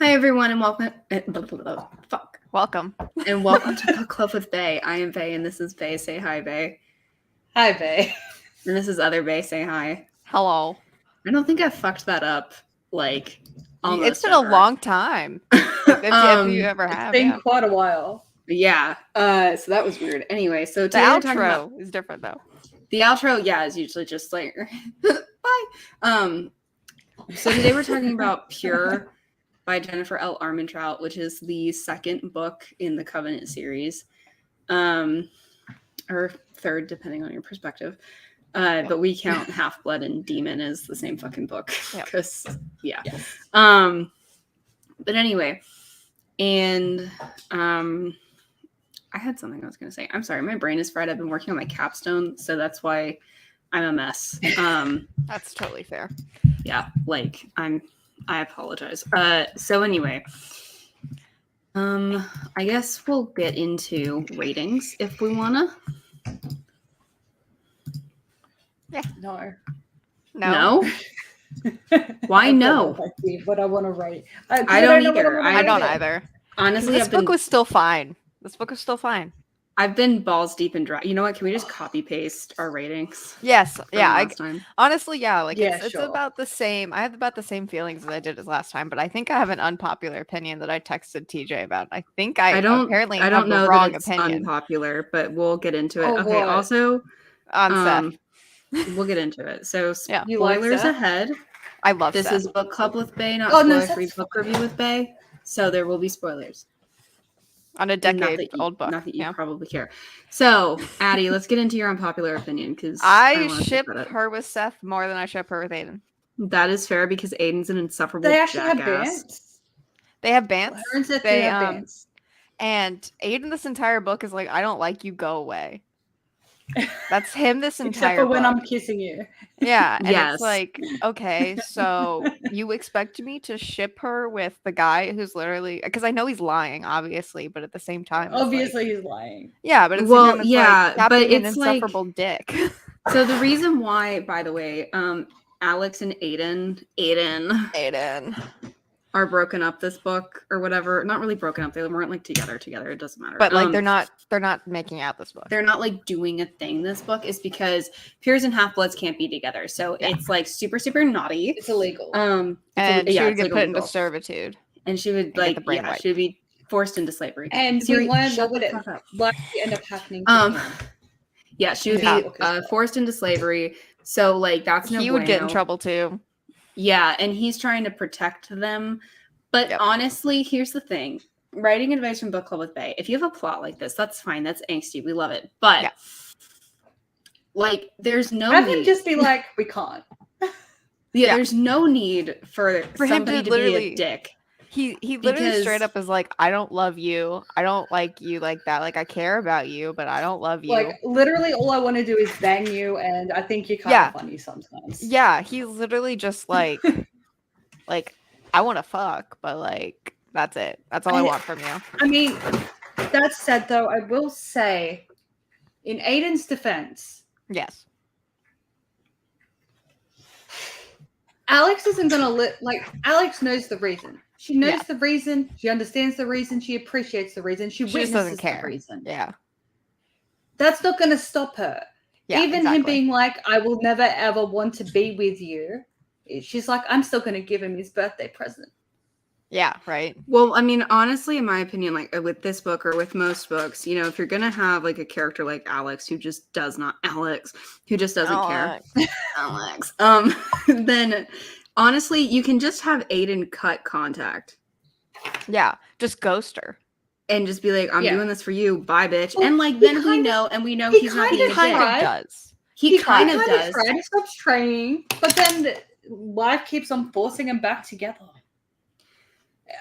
Hi everyone, and welcome. Welcome. And welcome to Book Club with Bay. I am Bay, and this is Bay. Say hi, Bay. Hi, Bay. And this is other Bay. Say hi. Hello. I don't think I fucked that up. Like, almost. It's been a long time. If you ever have. It's been quite a while. Yeah. So that was weird. Anyway, so The today we're talking outro about is different though. the outro. Yeah, is usually just like bye. So today we're talking about Pure by Jennifer L. Armentrout, which is the second book in the Covenant series, or third, depending on your perspective. But we count Half-Blood and Demon as the same fucking book because Yes. But anyway, and I had something I was gonna say. I'm sorry, my brain is fried. I've been working on my capstone, so that's why I'm a mess. That's totally fair. Yeah, like I apologize. So anyway, I guess we'll get into ratings if we wanna. Yeah. No. No? Why no? But I want to write. I don't either. I don't either. Honestly, This book was still fine. I've been balls deep in dry. You know what? Can we just copy paste our ratings? Yes. Yeah. Last time? Honestly, yeah. Like Yeah, it's sure. about the same. I have about the same feelings as I did as last time, but I think I have an unpopular opinion that I texted TJ about. I think I don't know the wrong that it's opinion unpopular, but we'll get into it. Oh, okay. what? Also, on Seth. we'll get into it. So Yeah. You like spoilers Seth? ahead. I love This Seth. is Book Club with Bay, not Oh, no, spoiler-free Seth's book review with Bay. So there will be spoilers. On a decade-old book. Not that you probably care. So, Addie, let's get into your unpopular opinion because I ship her with Seth more than I ship her with Aiden. That is fair because Aiden's an insufferable They actually have jackass. bands. They have bands. Her and Seth They, do have bands. And Aiden, this entire book is like, I don't like you, go away. That's him this entire Except for when book. I'm kissing you. Yeah, and Yes. it's like, okay, so you expect me to ship her with the guy who's literally, because I know he's lying, obviously, but at the same time, it's Obviously, like, he's lying. yeah, but at the Well, same time, it's yeah, like, stop but being an it's like- insufferable dick. So the reason why, by the way, Alex and Aiden Aiden. are broken up this book or whatever. Not really broken up. They weren't like together. It doesn't matter. But like, they're not making out this book. They're not like doing a thing this book is because Pures and Half-Bloods can't be together. So it's like super, super naughty. It's illegal. And she would get put into servitude. And she would get the brain wiped. she would be forced into slavery. And Siri, we learned shut what the would it fuck up. likely end up happening to him. Yeah, she would Yeah. be forced into slavery. So like that's no He would get in bueno. trouble too. Yeah, and he's trying to protect them. But honestly, here's the thing. Writing advice from Book Club with Bay. If you have a plot like this, that's fine. That's angsty. We love it. But like there's no Have need. him just be like, we can't. Yeah, there's no need for him somebody to to be a dick. He literally Because- straight up is like, I don't love you. I don't like you like that. Like I care about you, but I don't love you. Like, literally, all I want to do is bang you, and I think you're kind of funny sometimes. Yeah, he's literally just like, like I want to fuck, but like that's it. That's all I want from you. I mean, that said, though, I will say, in Aiden's defense, Yes. Alex isn't gonna Alex knows the reason. She knows the reason. She understands the reason. She appreciates the reason. She just witnesses doesn't care. the reason. Yeah. That's not gonna stop her. Yeah. Even him being like, "I will never ever want to be with you," she's like, "I'm still gonna give him his birthday present." Yeah. Right. Well, I mean, honestly, in my opinion, like with this book or with most books, you know, if you're gonna have like a character like Alex who just doesn't care, Alex, then honestly, you can just have Aiden cut contact. Yeah. Just ghost her. And just be like, I'm doing this for you, bye, bitch. Well, and like, then we know he's not being a Kind dick. of does. He kind of does. Tried. He stops training, but then life keeps on forcing him back together.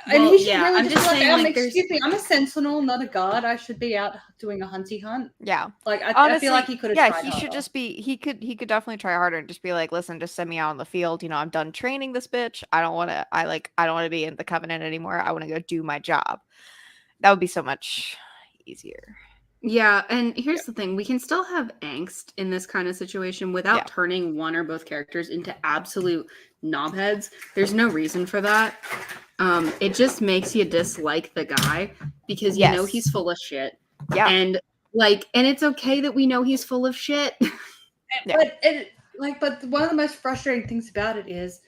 And Well, he should yeah, really I'm just just be like, saying, like, excuse me, I'm a sentinel, not a guard. I should be out doing a hunty hunt. Yeah. Like, I Honestly, feel like he could have tried he should harder. just be he could definitely try harder and just be like, listen, just send me out on the field. You know, I'm done training this bitch. I don't want to be in the Covenant anymore. I want to go do my job. That would be so much easier. Yeah, and here's the thing. We can still have angst in this kind of situation without turning one or both characters into absolute knobheads. There's no reason for that. it just makes you dislike the guy because you know he's full of shit. Yeah. And it's okay that we know he's full of shit. But one of the most frustrating things about it is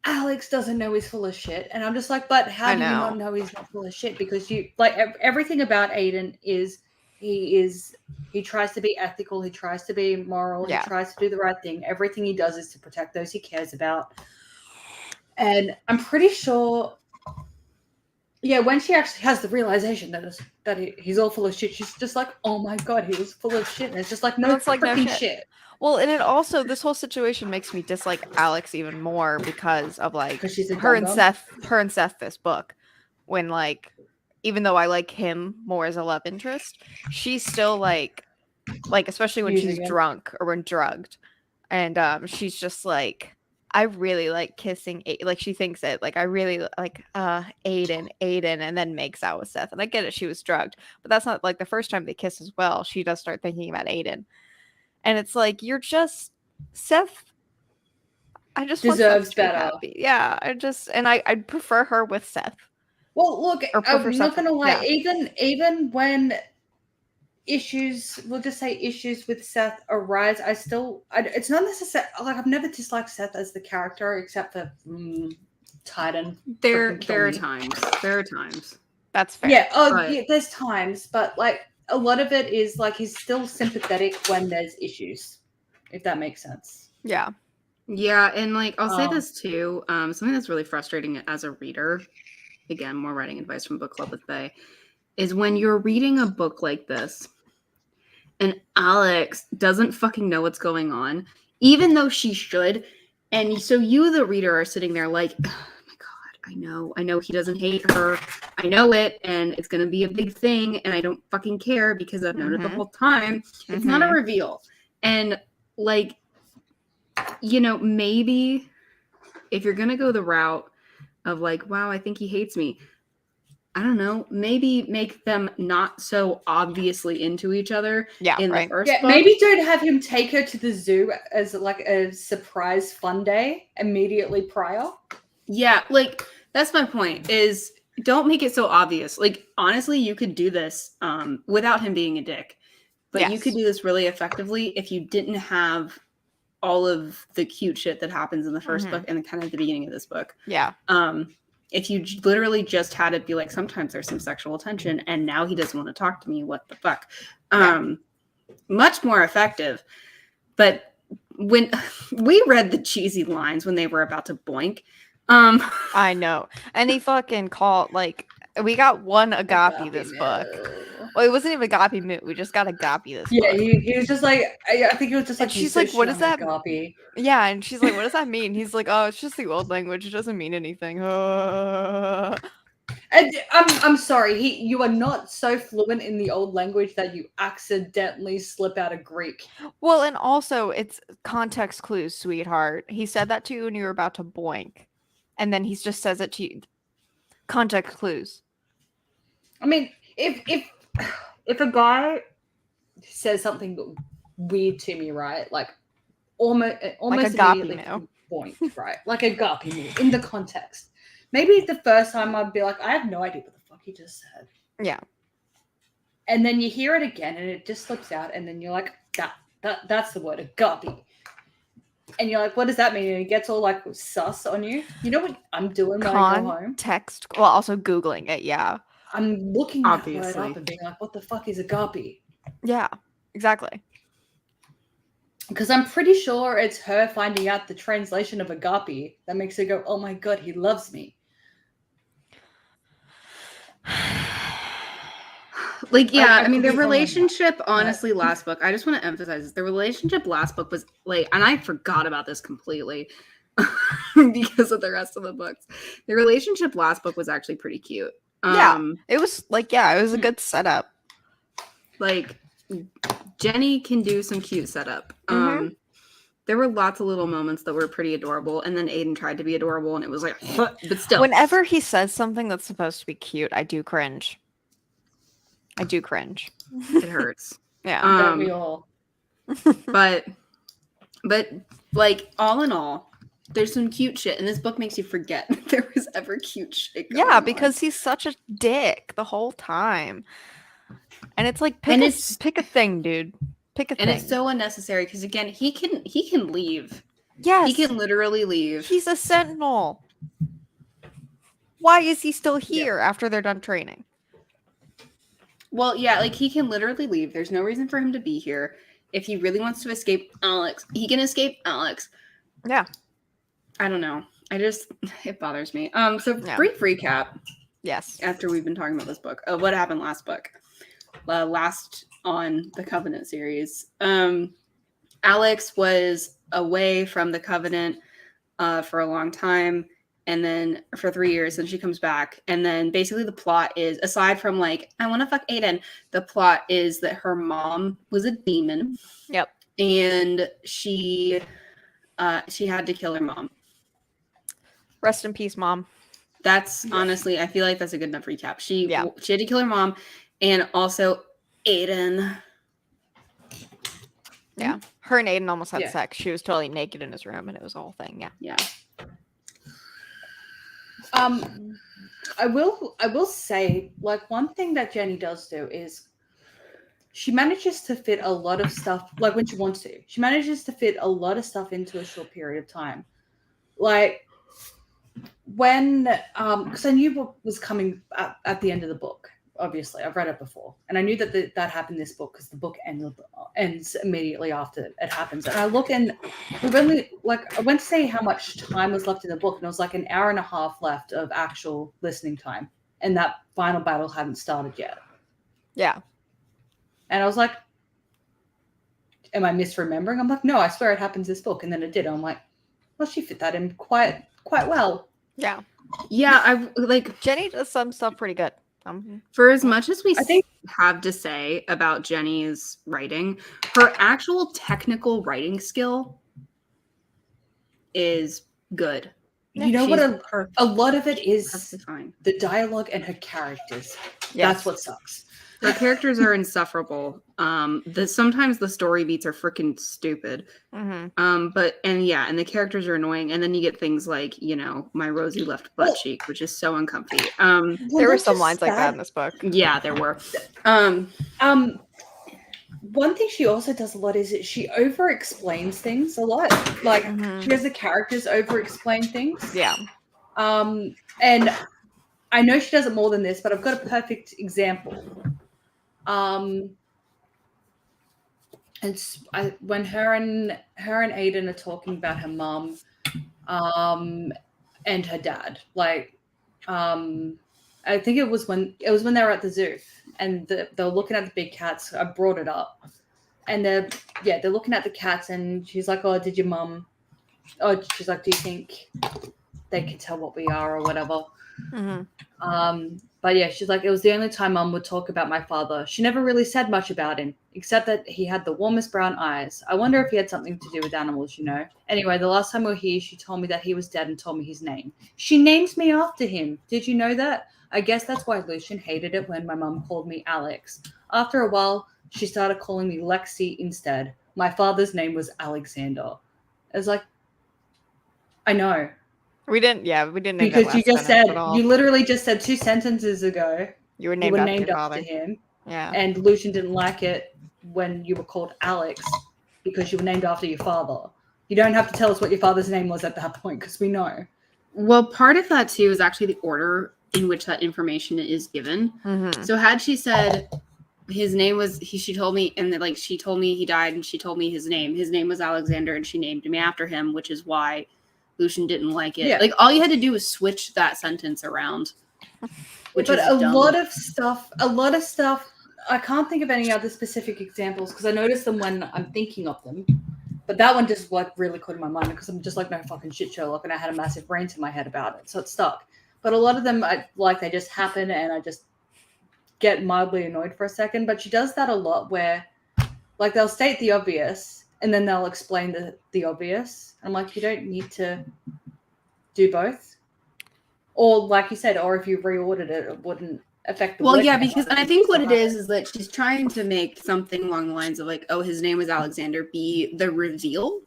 Alex doesn't know he's full of shit, and I'm just like, but how do you not know he's not full of shit? Because you like everything about Aiden is he tries to be ethical, he tries to be moral, he tries to do the right thing. Everything he does is to protect those he cares about. And I'm pretty sure, when she actually has the realization that he's all full of shit, she's just like, oh my god, he was full of shit. And it's just like, no, it's like no shit. Well, and it also, this whole situation makes me dislike Alex even more because of her and Seth this book. When even though I like him more as a love interest, she's still like especially when she's drunk or when drugged, and she's just like, I really like kissing, she thinks it, I really like Aiden, and then makes out with Seth. And I get it, she was drugged, but that's not the first time they kiss as well. She does start thinking about Aiden. And it's you're just Seth. I just deserves better. Happy. Yeah, I'd prefer her with Seth. Well, look, I'm not gonna lie. Yeah. Even when we'll just say issues with Seth arise, it's not necessarily I've never disliked Seth as the character except for Titan. There are times. That's fair. Yeah. There's times, but a lot of it is he's still sympathetic when there's issues, if that makes sense. Yeah. Yeah, and I'll say this too. Something that's really frustrating as a reader, again, more writing advice from Book Club with Faye, is when you're reading a book like this and Alex doesn't fucking know what's going on, even though she should. And so you, the reader, are sitting there like, I know he doesn't hate her. I know it, and it's going to be a big thing, and I don't fucking care because I've known it the whole time. It's not a reveal. And, maybe if you're going to go the route of wow, I think he hates me, I don't know, maybe make them not so obviously into each other in the first book. Maybe don't have him take her to the zoo as a surprise fun day immediately prior. Yeah, that's my point, is don't make it so obvious. Honestly, you could do this without him being a dick. But you could do this really effectively if you didn't have all of the cute shit that happens in the first book and kind of the beginning of this book. Yeah. If you literally just had it be sometimes there's some sexual tension and now he doesn't want to talk to me, what the fuck? Much more effective. But when we read the cheesy lines when they were about to boink, I know. And he fucking called, we got one agape this book. Well, it wasn't even agape moot. We just got agape this book. Yeah, he was just I think it was just she's like, what does that agape? Yeah, and she's like, what does that mean? He's like, oh, it's just the old language. It doesn't mean anything. And I'm sorry, you are not so fluent in the old language that you accidentally slip out of Greek. Well, and also it's context clues, sweetheart. He said that to you when you were about to boink. And then he just says it to you. Context clues. I mean, if a guy says something weird to me, right? Almost immediately point, right? Agape in the context. Maybe the first time I'd be like, I have no idea what the fuck he just said. Yeah. And then you hear it again and it just slips out, and then you're like, that's the word, agape. And you're like, what does that mean? And it gets all sus on you. You know what I'm doing when I go home? Text. Well, also Googling it, yeah. I'm looking that word up and being like, what the fuck is agape? Yeah, exactly. Because I'm pretty sure it's her finding out the translation of agape that makes her go, oh my god, he loves me. The relationship, honestly, last book, I just want to emphasize this. The relationship last book was and I forgot about this completely because of the rest of the books. The relationship last book was actually pretty cute. It was it was a good setup. Jenny can do some cute setup. There were lots of little moments that were pretty adorable, and then Aiden tried to be adorable, and it was but still. Whenever he says something that's supposed to be cute, I do cringe. It hurts. Yeah. Don't we all? But all in all, there's some cute shit, and this book makes you forget that there was ever cute shit going Yeah, on. because he's such a dick the whole time. And it's like pick a thing, dude. Pick a thing. And it's so unnecessary because again, he can leave. Yes. He can literally leave. He's a sentinel. Why is he still here after they're done training? Well, yeah, like he can literally leave. There's no reason for him to be here. If he really wants to escape Alex, he can escape Alex. Yeah. I don't know. It bothers me. So brief recap. Yes. After we've been talking about this book, what happened last book? Last on the Covenant series. Alex was away from the Covenant for a long time, and then for 3 years, and she comes back. And then basically the plot is, aside from like, I want to fuck Aiden, the plot is that her mom was a demon. Yep. And she had to kill her mom. Rest in peace, Mom. That's honestly, I feel like that's a good enough recap. She had to kill her mom, and also Aiden. Yeah. Her and Aiden almost had sex. She was totally naked in his room, and it was a whole thing. Yeah. Yeah. I will say, like, one thing that Jenny does do is she manages to fit a lot of stuff, like when she wants to. She manages to fit a lot of stuff into a short period of time. Like when, because I knew what was coming at the end of the book. Obviously, I've read it before, and I knew that that happened in this book because the book ends immediately after it happens. And I look, and I went to see how much time was left in the book, and it was like an hour and a half left of actual listening time, and that final battle hadn't started yet. Yeah. And I was like, am I misremembering? I'm like, no, I swear it happens this book, and then it did. I'm like, well, she fit that in quite well. Yeah. Yeah, I like Jenny does some stuff pretty good. For as much as we have to say about Jenny's writing, her actual technical writing skill is good. You know what? A lot of it is fine. The dialogue and her characters. Yes. That's what sucks. Her characters are insufferable. Sometimes the story beats are freaking stupid. Mm-hmm. And the characters are annoying. And then you get things like, my rosy left butt cheek, which is so uncomfy. There were some lines like that in this book. Yeah, there were. One thing she also does a lot is that she over-explains things a lot. Like she has the characters over-explain things. Yeah. And I know she does it more than this, but I've got a perfect example. When her and Aiden are talking about her mom, and her dad. Like, I think it was when they were at the zoo and they were looking at the big cats. I brought it up, and they're looking at the cats, and she's like, "Oh, did your mom?" Oh, she's like, "Do you think they could tell what we are or whatever?" Mm-hmm. But yeah, she's like, it was the only time Mum would talk about my father. She never really said much about him, except that he had the warmest brown eyes. I wonder if he had something to do with animals, Anyway, the last time we were here, she told me that he was dead and told me his name. She named me after him. Did you know that? I guess that's why Lucian hated it when my mum called me Alex. After a while, she started calling me Lexi instead. My father's name was Alexander. I was like, I know. We didn't because you literally just said 2 sentences ago you were named after him. Yeah. And Lucian didn't like it when you were called Alex because you were named after your father. You don't have to tell us what your father's name was at that point because we know. Well, part of that too is actually the order in which that information is given. Mm-hmm. So had she said his name was she told me, and like she told me he died and she told me his name. His name was Alexander and she named me after him, which is why Lucian didn't like it. Yeah. Like all you had to do was switch that sentence around. But a lot of stuff, I can't think of any other specific examples because I notice them when I'm thinking of them. But that one just like really caught in my mind because I'm just like, no fucking shit, Sherlock, and I had a massive rant in my head about it. So it stuck. But a lot of them, they just happen and I just get mildly annoyed for a second. But she does that a lot where like they'll state the obvious and then they'll explain the obvious. I'm like, you don't need to do both. Or like you said, or if you reordered it, it wouldn't affect the Well, yeah, because and I think what it is that she's trying to make something along the lines of like, oh, his name was Alexander be the reveal.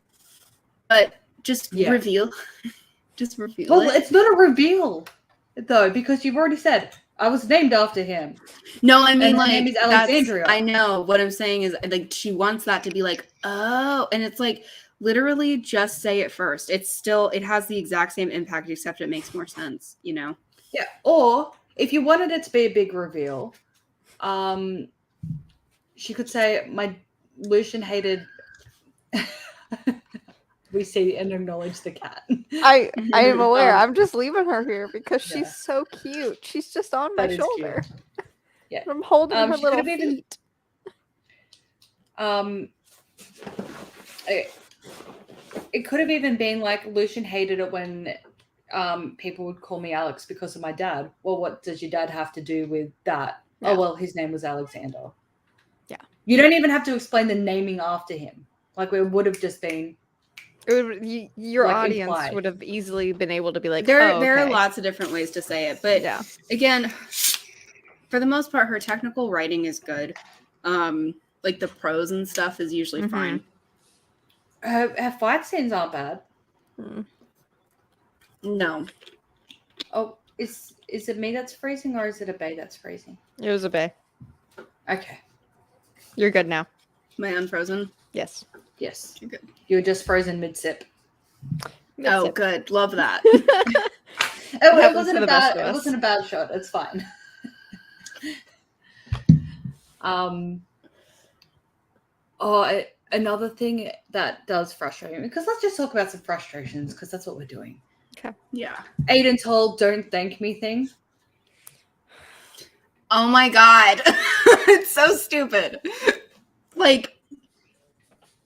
But Just reveal. Just reveal. Well, it's not a reveal, though, because you've already said I was named after him. No, I mean, and like, her name is Alexandria. I know. What I'm saying is, like, she wants that to be like, oh, and it's like, literally, just say it first. It's still, it has the exact same impact, except it makes more sense, you know? Yeah. Or if you wanted it to be a big reveal, she could say, "My Lucian hated." We see and acknowledge the cat. I am aware. I'm just leaving her here because she's so cute. She's just on my shoulder. Cute. Yeah, I'm holding her little feet. It could have even been like Lucian hated it when people would call me Alex because of my dad. Well, what does your dad have to do with that? Yeah. Oh, well, his name was Alexander. Yeah. You don't even have to explain the naming after him. Like, it would have just been. Your like audience implied. Would have easily been able to be like, there are lots of different ways to say it, but again, for the most part, her technical writing is good. Like the prose and stuff is usually fine. Her fight scenes aren't bad. No. Oh, is it me that's freezing or is it a bay that's freezing? It was a bay. Okay. You're good now. Am I unfrozen? Yes. Yes. You're good. You were just frozen mid-sip. Oh, good. Love that. it wasn't a bad shot. It's fine. Another thing that does frustrate me, because let's just talk about some frustrations, because that's what we're doing. Okay. Yeah. Aiden's whole "don't thank me" thing. Oh my god. It's so stupid. Like,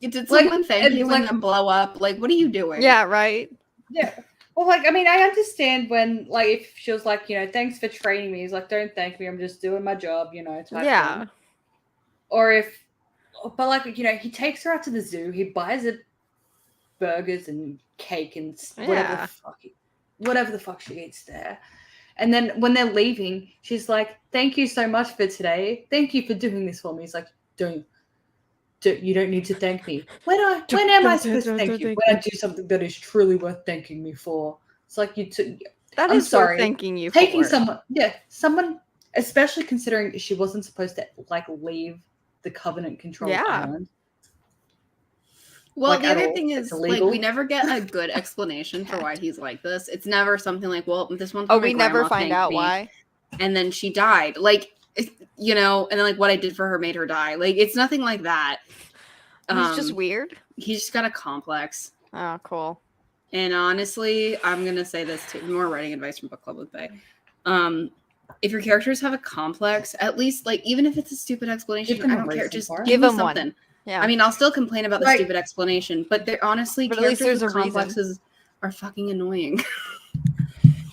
did someone thank you and then blow up? Like, what are you doing? Yeah, right. Yeah. Well, like, I mean, I understand when, like, if she was like, you know, thanks for training me. He's like, don't thank me. I'm just doing my job, you know. Yeah. Thing. Or but like, you know, he takes her out to the zoo. He buys her burgers and cake and whatever the fuck she eats there. And then when they're leaving, she's like, thank you so much for today. Thank you for doing this for me. He's like, you don't need to thank me. When am I supposed to thank you? When I do something that is truly worth thanking me for. It's like I'm sorry. Worth thanking you taking for. someone, especially considering she wasn't supposed to like leave the Covenant controlled island. Well, like, the other thing is, like, we never get a good explanation for why he's like this. It's never something like, well, this one. Oh, we never find out why. And then she died. Like, you know, and then like what I did for her made her die. Like, it's nothing like that. He's just weird. He's just got a complex. Oh, cool. And honestly, I'm gonna say this too. More writing advice from Book Club with Bay. If your characters have a complex, at least like even if it's a stupid explanation, I don't care. Just give them something. One. Yeah. I mean, I'll still complain about the stupid explanation, but they're honestly characters with complexes are fucking annoying.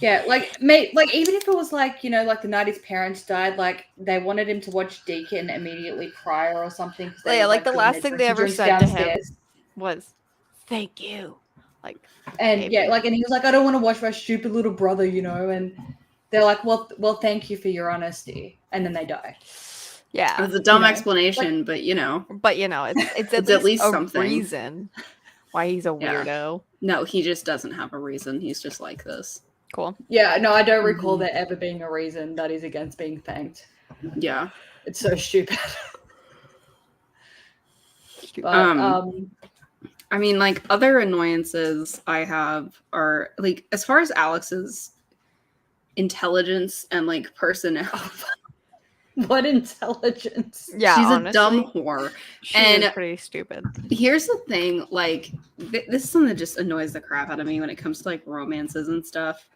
Yeah, like even if it was like, you know, like the night his parents died, like they wanted him to watch Deacon immediately prior or something. Yeah, like the last thing they ever said to him was, "Thank you." Like, and maybe. Yeah, like, and he was like, "I don't want to watch my stupid little brother," you know, and they're like, "Well, thank you for your honesty," and then they die. Yeah, it's a dumb explanation, but you know, it's at least a something. Reason why he's a weirdo. No, he just doesn't have a reason. He's just like this. Cool. Yeah, no, I don't recall there ever being a reason that he's against being thanked. Yeah, it's so stupid. But, I mean, like other annoyances I have are like as far as Alex's intelligence and like personality. What intelligence? Yeah, she's honestly, a dumb whore. She's pretty stupid. Here's the thing, like this is something that just annoys the crap out of me when it comes to like romances and stuff.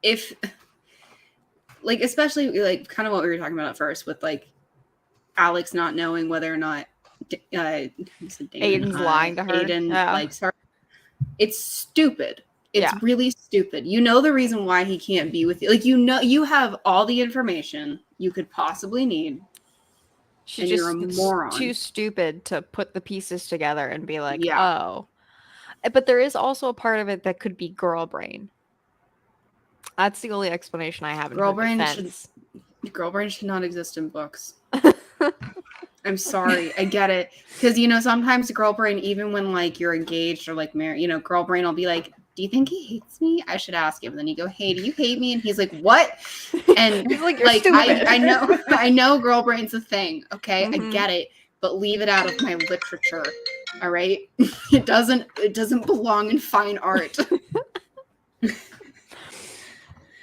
If like especially like kind of what we were talking about at first with like Alex not knowing whether or not Aiden's lying to her. Aiden likes her. It's stupid. It's really stupid. You know the reason why he can't be with you. Like, you know, you have all the information you could possibly need. She's just you're a moron. Too stupid to put the pieces together and be like, oh. But there is also a part of it that could be girl brain. That's the only explanation I have. Girl brain should not exist in books. I'm sorry. I get it. Because, sometimes girl brain, even when, like, you're engaged or, like, married, girl brain will be like, do you think he hates me? I should ask him. And then you go, hey, do you hate me? And he's like, what? And, he's like, you're stupid. I know girl brain's a thing, okay? I get it. But leave it out of my literature, all right? It doesn't belong in fine art.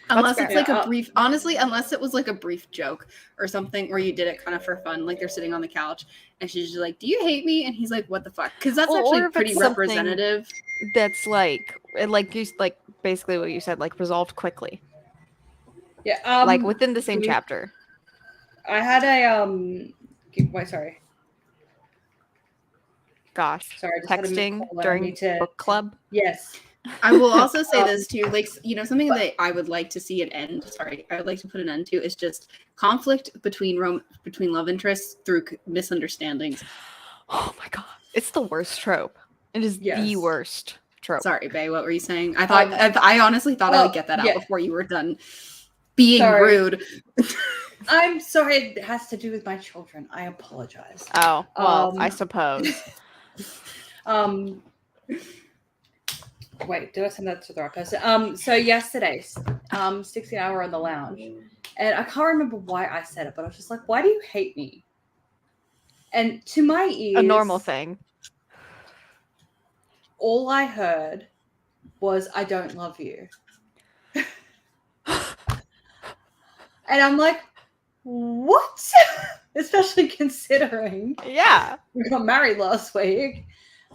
Unless it's like a brief, honestly, unless it was like a brief joke or something where you did it kind of for fun, like they're sitting on the couch and she's just like, do you hate me? And he's like, what the fuck? Because that's actually pretty representative. That's like you like basically what you said, like resolved quickly. Yeah. Like within the same chapter. I had a wait, sorry. Gosh. Sorry, texting during book club. Yes. I will also say this too, like, something that I would like to see an end. Sorry, I would like to put an end to is just conflict between love interests through misunderstandings. Oh my god, it's the worst trope. It is the worst trope. Sorry, Bae, what were you saying? I honestly thought I would get that out before you were done being rude. I'm sorry. It has to do with my children. I apologize. Oh well, I suppose. Wait, did I send that to the right person? So yesterday, 16 hour on the lounge, and I can't remember why I said it, but I was just like, why do you hate me? And to my ears, a normal thing. All I heard was, I don't love you. And I'm like, what? Especially considering we got married last week.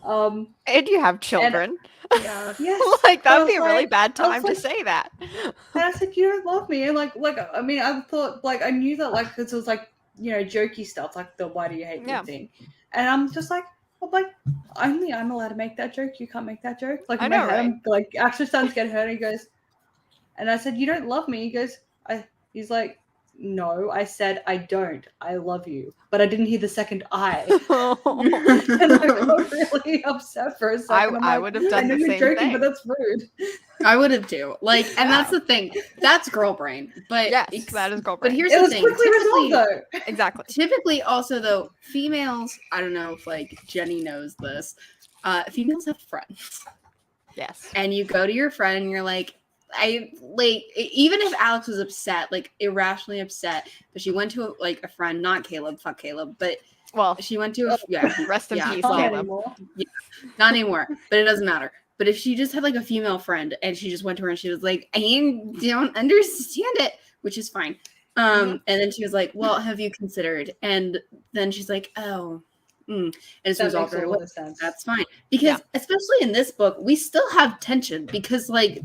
And you have children. Yes. Like that would be a really bad time to say that. And I said, you don't love me. And like I mean, I thought, like, I knew that, like, because it was like, jokey stuff, like the why do you hate me thing. And I'm just like, well, like, only I'm allowed to make that joke. You can't make that joke. Like, I know, right? I'm like, actually starting to get hurt. And he goes, and I said, you don't love me. He goes, he's like, no, I said I don't. I love you. But I didn't hear the second I. And I got really upset for a second. I would have done the same thing. But that's rude. I would have too. Like, and that's the thing. That's girl brain. But yes, that is girl brain. But here's the thing. Quickly resolved, though. Exactly. Typically, also though, females. I don't know if like Jenny knows this. Females have friends. Yes. And you go to your friend and you're like, even if Alex was upset, like irrationally upset, but she went to a friend, not Caleb, fuck Caleb, but she went to rest in peace, Caleb. Not anymore, but it doesn't matter. But if she just had like a female friend and she just went to her and she was like, I don't understand it, which is fine. And then she was like, well, have you considered? And then she's like, oh. And it's resolved very well. That's fine. Because especially in this book, we still have tension because like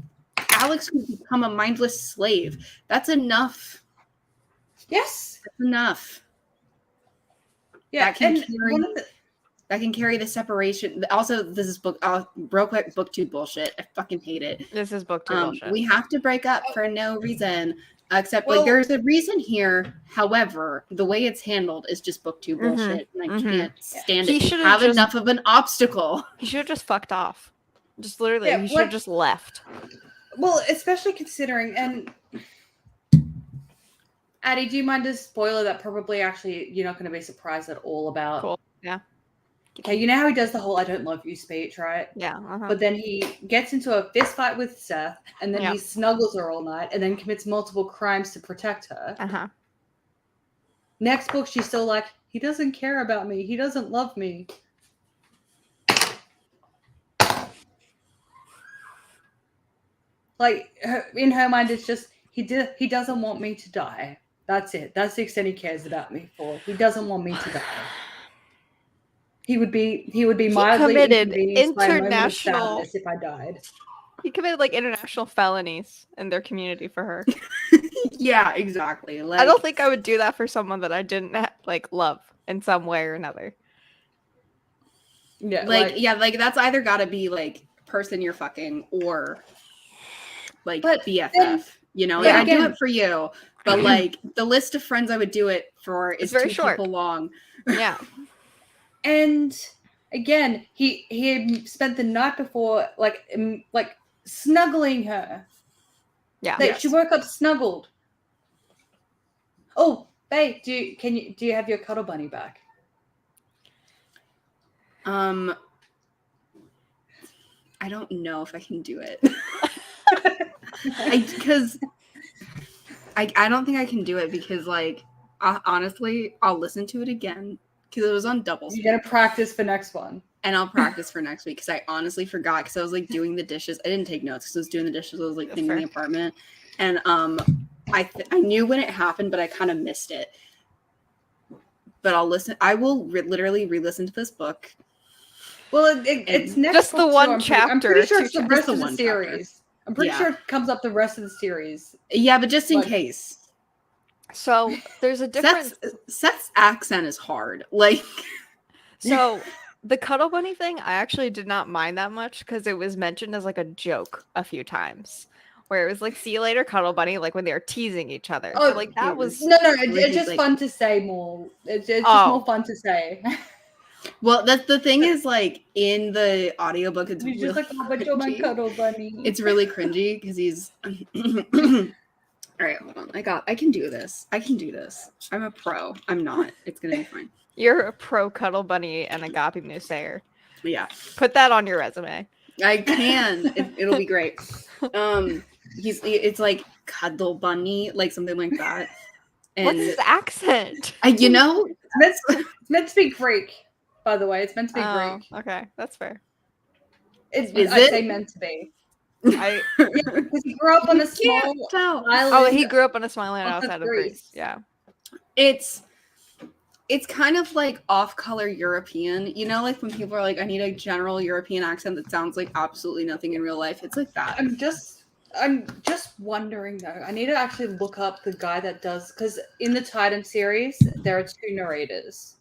Alex can become a mindless slave. That's enough. Yes. That's enough. Yeah. That can carry the separation. Also, this is real quick, booktube bullshit. I fucking hate it. This is booktube bullshit. We have to break up for no reason. Except like there's a reason here. However, the way it's handled is just booktube bullshit. And I can't stand it. Have enough of an obstacle. He should have just fucked off. Just literally, he should have just left. Well, especially considering, and Addie, do you mind a spoiler that probably actually you're not going to be surprised at all about? Cool. Yeah. Okay, you know how he does the whole "I don't love you" speech, right? Yeah. But then he gets into a fist fight with Seth, and then he snuggles her all night, and then commits multiple crimes to protect her. Next book, she's still like, he doesn't care about me. He doesn't love me. Like, in her mind, it's just, he doesn't want me to die. That's it. That's the extent he cares about me for. He doesn't want me to die. He would be mildly committed inconvenienced by a moment of international sadness if I died. He committed like international felonies in their community for her. Yeah, exactly. I don't think I would do that for someone that I didn't like love in some way or another. Yeah, like that's either got to be like person you're fucking or like BFF. Then, I do it for you, but like the list of friends I would do it for is very short. People long. Yeah. And again, he had spent the night before like snuggling her. Yeah. Like she woke up snuggled. Oh, babe, do you have your cuddle bunny back? I don't know if I can do it. Because I don't think I can do it because, like, honestly, I'll listen to it again because it was on double speed. You gotta practice for next one. And I'll practice for next week because I honestly forgot because I was like doing the dishes. I didn't take notes because I was doing the dishes. I was like cleaning the apartment, and I knew when it happened, but I kind of missed it. But I'll listen. I will literally re-listen to this book. Well, it's next just the one chapter. I'm pretty sure it's the rest of the series. Chapter. I'm pretty sure it comes up the rest of the series. Yeah, but just in case. So there's a difference. Seth's accent is hard. Like, so the Cuddle Bunny thing, I actually did not mind that much because it was mentioned as like a joke a few times, where it was like, "See you later, Cuddle Bunny," like when they were teasing each other. Oh, so, like that was it's just fun to say more. It's just more fun to say. Well, that's the thing is, like, in the audiobook, it's he's really just like, "Oh, but you're my Cuddle Bunny." It's really cringy because he's. All right, hold on. I can do this. I can do this. I'm a pro. I'm not. It's gonna be fine. You're a pro Cuddle Bunny and Agape Musayer. Yeah. Put that on your resume. I can. It'll be great. It's like Cuddle Bunny, like something like that. And what's his accent? It's meant to be Greek. By the way, it's meant to be Greek. Okay, that's fair. I'd say meant to be. Yeah, because he grew up on a small island. Oh, he grew up on a small island outside of Greece. Yeah. It's kind of like off-color European. You know, like when people are like, I need a general European accent that sounds like absolutely nothing in real life. It's like that. I'm just wondering though. I need to actually look up the guy that does, because in the Titan series there are two narrators.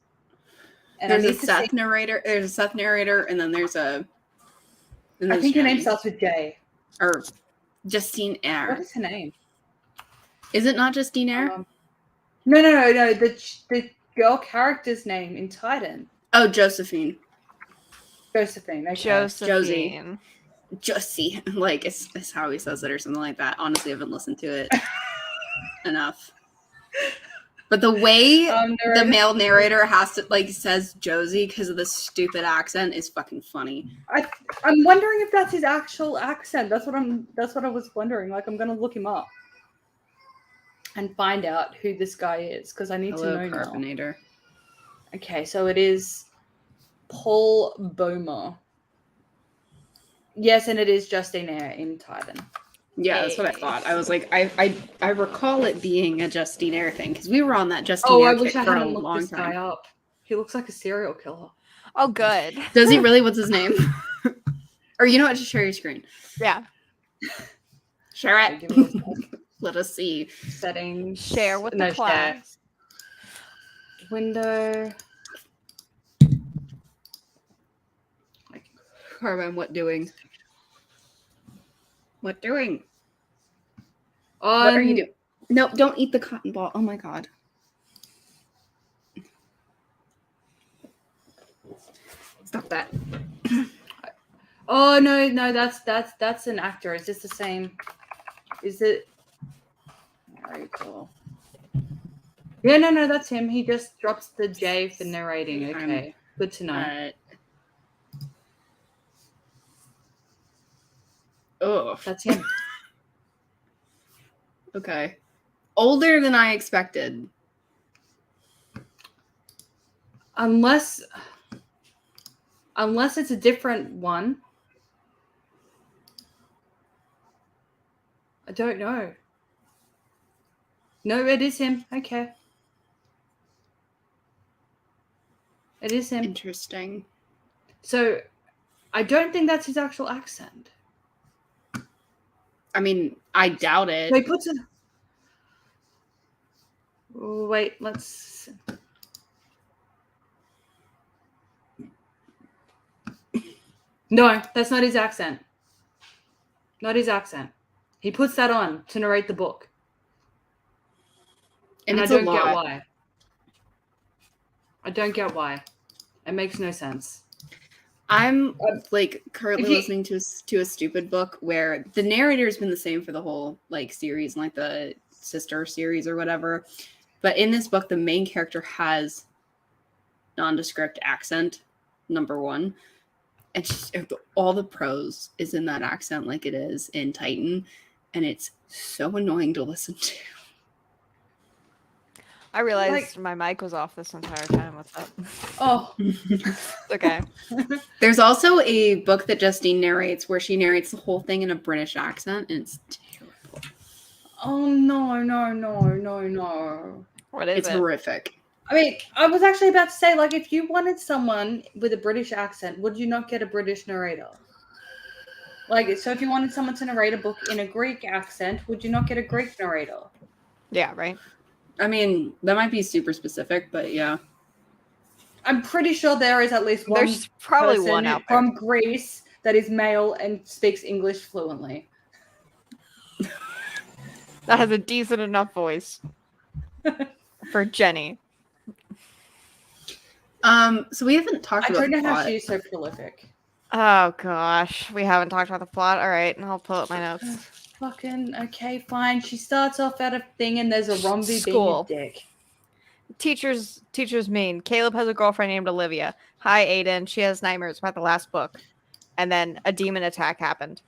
And there's a Seth narrator. There's a Seth narrator, and then there's I think her name starts with J. Or Justine Eyre. What is her name? Is it not Justine Eyre? No. The girl character's name in Titan. Oh, Josephine. Josephine. Okay. Josephine. Josie. Like, it's how he says it or something like that. Honestly, I haven't listened to it enough. But the way the male narrator has to, like, says Josie because of the stupid accent is fucking funny. I'm wondering if that's his actual accent. That's what I was wondering. Like, I'm gonna look him up and find out who this guy is because I need to know Carbonator. Now. Okay, so it is Paul Bomer. Yes, and it is Justine Eyre in Titan. Yeah, that's what I thought. I was like, I recall it being a Justine Eyre thing because we were on that Justine Eyre kick for a long time. Guy up. He looks like a serial killer. Oh, good. Does he really? What's his name? Or you know what? Just share your screen. Yeah. Share it. Let us see. Settings. Share with the class. Window. Carbon, what doing? What doing? What are you doing? No, don't eat the cotton ball. Oh my god. Stop that. Oh no, that's an actor. Is this the same? Is it? Very cool. Yeah, no, that's him. He just drops the J for narrating. Okay, good to know. Oh, that's him. Okay. Older than I expected. Unless it's a different one. I don't know. No, it is him. Okay. It is him. Interesting. So, I don't think that's his actual accent. I mean, I doubt it. He puts it. Wait, let's. No, that's not his accent. Not his accent. He puts that on to narrate the book. And I don't get why. I don't get why. It makes no sense. I'm like currently listening to a stupid book where the narrator's been the same for the whole like series, like the sister series or whatever. But in this book, the main character has nondescript accent. number one. And just all the prose is in that accent like it is in Titan. And it's so annoying to listen to. I realized my mic was off this entire time. What's up? Oh. Okay. There's also a book that Justine narrates where she narrates the whole thing in a British accent, and it's terrible. Oh, no. What is it? It's horrific. I mean, I was actually about to say, like, if you wanted someone with a British accent, would you not get a British narrator? Like, so if you wanted someone to narrate a book in a Greek accent, would you not get a Greek narrator? Yeah, right. I mean, that might be super specific, but yeah. I'm pretty sure there is at least one. There's probably person one out there from Greece that is male and speaks English fluently. That has a decent enough voice for Jenny. So we haven't talked about the plot. I don't know how she's so prolific. Oh gosh, we haven't talked about the plot. All right, and I'll pull up my notes. Fucking okay, fine. She starts off at a thing, and there's a Romby being a dick. Teacher's mean. Caleb has a girlfriend named Olivia. Hi, Aiden. She has nightmares about the last book, and then a demon attack happened.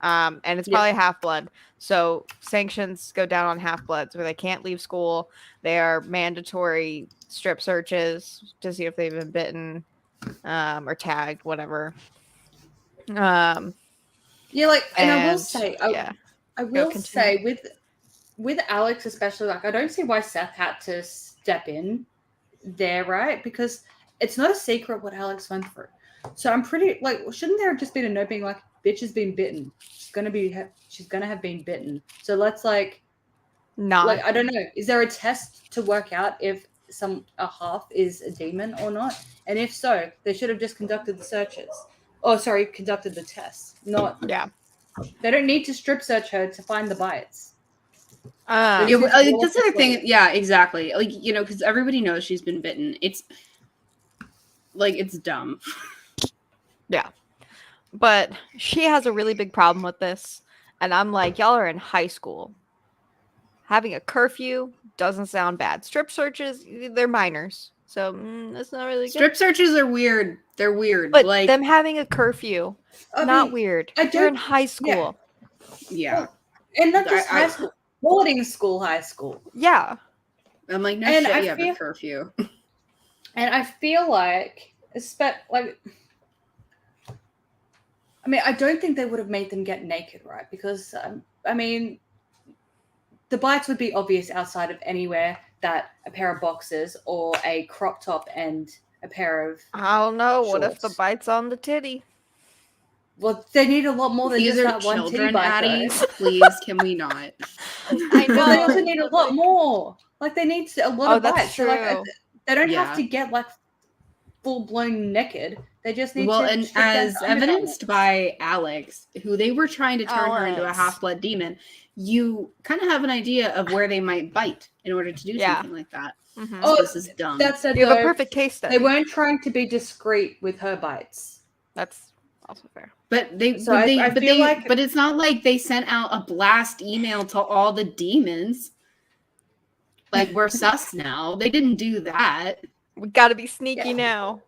And it's probably Half-Blood. So sanctions go down on Half-Bloods where they can't leave school. They are mandatory strip searches to see if they've been bitten, or tagged, whatever. Yeah, like, and I will say, I will say with Alex especially, like, I don't see why Seth had to step in there, right? Because it's not a secret what Alex went through. So I'm pretty, like, shouldn't there have just been a note being like, bitch has been bitten. She's gonna have been bitten. So let's like, like, I don't know. Is there a test to work out if a half is a demon or not? And if so, they should have just conducted the searches. Oh, sorry, conducted the tests. They don't need to strip search her to find the bites. That's the other thing. Yeah, exactly. Like, you know, because everybody knows she's been bitten. It's like, it's dumb. Yeah. But she has a really big problem with this. And I'm like, y'all are in high school. Having a curfew doesn't sound bad. Strip searches, they're minors. So that's not really good. Strip searches are weird. They're weird. But like them having a curfew, not weird. You're in high school. Yeah. Well, and not just high school. Boarding school, high school. Yeah. I'm like, no shit, you have a curfew. And I feel like, I mean, I don't think they would have made them get naked, right? Because, I mean, the bites would be obvious outside of anywhere that a pair of boxers or a crop top and a pair of I don't know. shorts. What if the bite's on the titty? Well, they need a lot more than just that one titty bite. Addies, please, can we not? I know. Well, they also need a lot more. Like, they need a lot of bites. That's true. So, like, they don't have to get, like, full-blown naked. They just need to... Well, and as evidenced by Alex, who they were trying to turn her into a half-blood demon, you kind of have an idea of where they might bite in order to do something like that. Mm-hmm. Oh, this is dumb. That's you have a perfect case study. They weren't trying to be discreet with her bites. That's also fair. But it's not like they sent out a blast email to all the demons. Like, we're sus now. They didn't do that. We got to be sneaky now.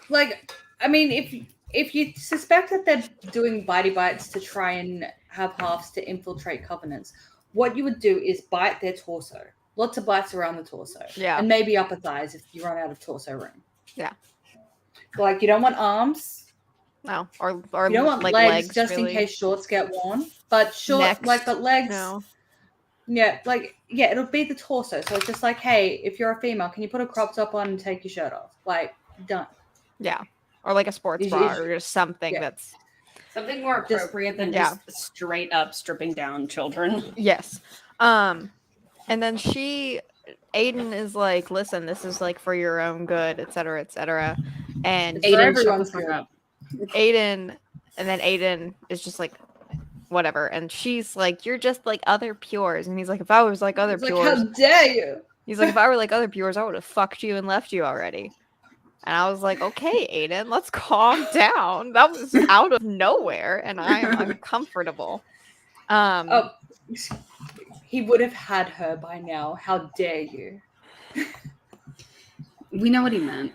Like, I mean, if you suspect that they're doing bitey bites to try and have halves to infiltrate covenants, what you would do is bite their torso. Lots of bites around the torso. Yeah. And maybe upper thighs if you run out of torso room. Yeah. Like, you don't want arms. No. Or you don't want like legs just really. In case shorts get worn. But legs. No. Yeah, it'll be the torso. So it's just like, hey, if you're a female, can you put a crop top on and take your shirt off? Like, done. Yeah. Or like a sports bra or just something that's something more appropriate than just straight up stripping down children. Yes. And then Aiden is like, listen, this is like for your own good, et cetera, et cetera. And Aiden is just like, whatever. And she's like, you're just like other Pures. And he's like, if I was like other Pures. How dare you? He's like, if I were like other Pures, I would have fucked you and left you already. And I was like, okay, Aiden, let's calm down. That was out of nowhere. And I am uncomfortable. He would have had her by now. How dare you? We know what he meant.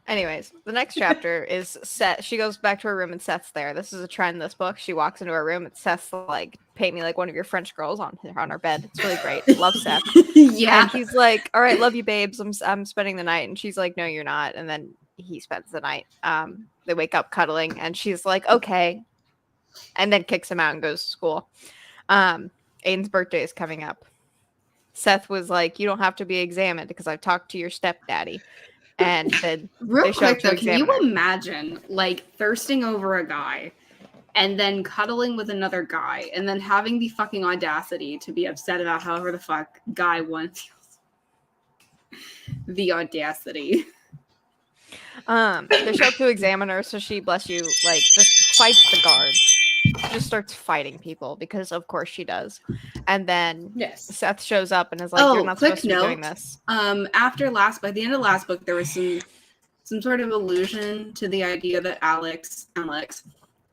Anyways, the next chapter is Seth. She goes back to her room and Seth's there. This is a trend in this book. She walks into her room and Seth's like, paint me like one of your French girls on her bed. It's really great. Love Seth. Yeah. And he's like, all right, love you, babes. I'm spending the night. And she's like, no, you're not. And then he spends the night. They wake up cuddling and she's like, okay. And then kicks him out and goes to school. Aiden's birthday is coming up. Seth was like, you don't have to be examined because I've talked to your stepdaddy. And then real quick though, can you imagine like thirsting over a guy and then cuddling with another guy and then having the fucking audacity to be upset about however the fuck guy one feels? The audacity. They show up to examine her, so she, bless you, like just fights the guards. Just starts fighting people because of course she does. And then Seth shows up and is like, you're not supposed to be doing this. By the end of last book, there was some sort of allusion to the idea that Alex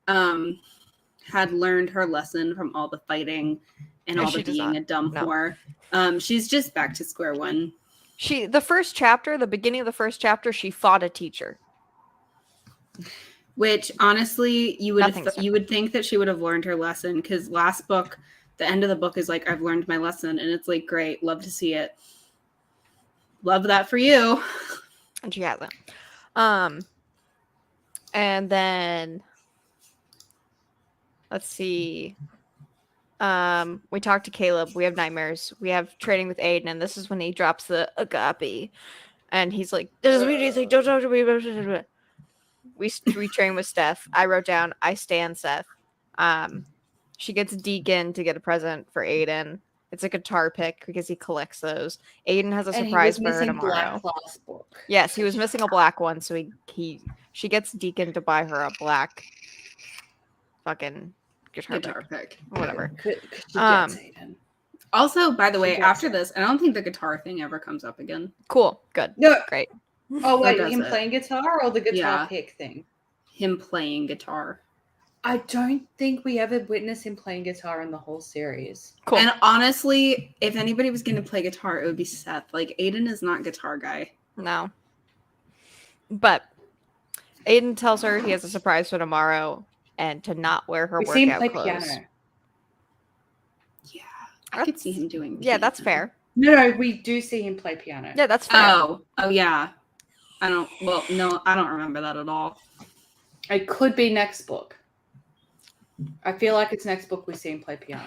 had learned her lesson from all the fighting and all the being a dumb whore. She's just back to square one. The beginning of the first chapter, she fought a teacher. Which honestly, you would think that she would have learned her lesson, because last book, the end of the book is like, I've learned my lesson, and it's like, great, love to see it. Love that for you. And she hasn't. And then let's see. We talked to Caleb. We have nightmares. We have trading with Aiden, and this is when he drops the agape, and he's like, "This is what he's like. Don't talk to me." We train with Steph. I wrote down, I stand Seth. She gets Deacon to get a present for Aiden. It's a guitar pick because he collects those. Aiden has a surprise for her tomorrow. Yes, he was missing a black one, so she gets Deacon to buy her a black fucking guitar pick. Whatever. Also, by the way, after this, I don't think the guitar thing ever comes up again. Cool. Good. No. Great. Oh, wait, him playing guitar or the guitar pick thing? Him playing guitar. I don't think we ever witnessed him playing guitar in the whole series. Cool. And honestly, if anybody was going to play guitar, it would be Seth. Like, Aiden is not guitar guy. No. But Aiden tells her he has a surprise for tomorrow and to not wear her workout clothes. Piano. Yeah, I could see him doing piano. Yeah, that's fair. No, we do see him play piano. Yeah, that's fair. Oh, yeah. I don't remember that at all. It could be next book. I feel like it's next book we see him play piano.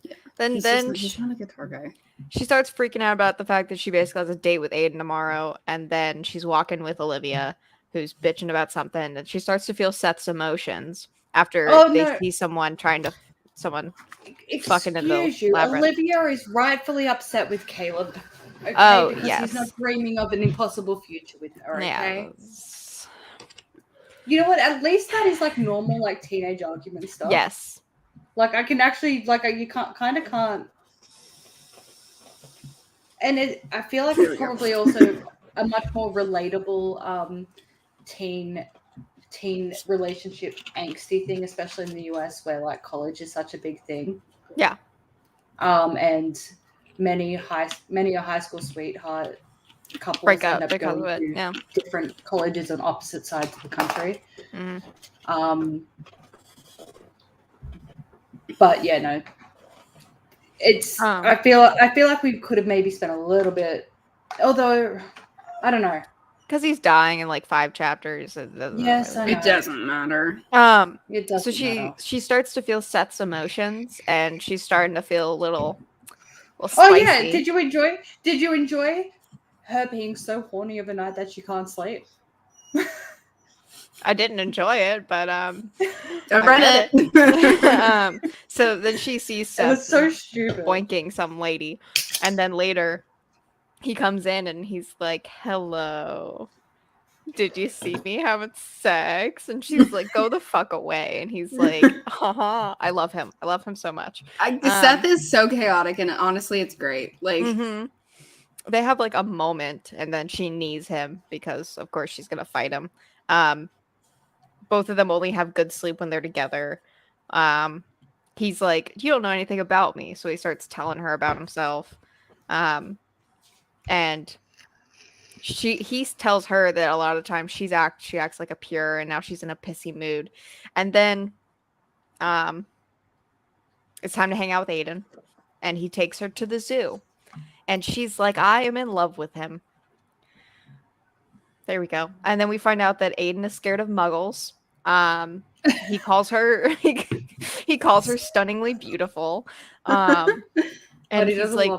Yeah. Then he's not a guitar guy. She starts freaking out about the fact that she basically has a date with Aiden tomorrow, and then she's walking with Olivia, who's bitching about something, and she starts to feel Seth's emotions after see someone fucking in the labyrinth. Olivia is rightfully upset with Caleb. Okay, because he's not dreaming of an impossible future with her. Okay. Yeah. You know what? At least that is like normal, like teenage argument stuff. Yes. Like I can actually, you can't. And I feel like it's probably also a much more relatable teen relationship angsty thing, especially in the US where like college is such a big thing. Yeah. And many high school sweetheart couples break end up up going because of it. to different colleges on opposite sides of the country. Mm. But yeah, no. It's I feel like we could have maybe spent a little bit, although I don't know. Because he's dying in like 5 chapters. It doesn't matter. It doesn't. So she starts to feel Seth's emotions, and she's starting to feel a little spicy. Oh yeah, did you enjoy her being so horny of a night that she can't sleep? I didn't enjoy it, but I read it. So then she sees Seth it was so stupid boinking some lady, and then later he comes in and he's like, "Hello, did you see me having sex?" And she's like, "Go the fuck away." And he's like, "Haha." I love him. I love him so much. Seth is so chaotic, and honestly, it's great. Like. Mm-hmm. They have like a moment, and then she knees him because, of course, she's gonna fight him. Both of them only have good sleep when they're together. He's like, "You don't know anything about me," so he starts telling her about himself. And he tells her that a lot of times she acts like a pure, and now she's in a pissy mood. And then it's time to hang out with Aiden, and he takes her to the zoo, and she's like, I am in love with him. There we go. And then we find out that Aiden is scared of muggles. He calls her he calls her stunningly beautiful. And he's like,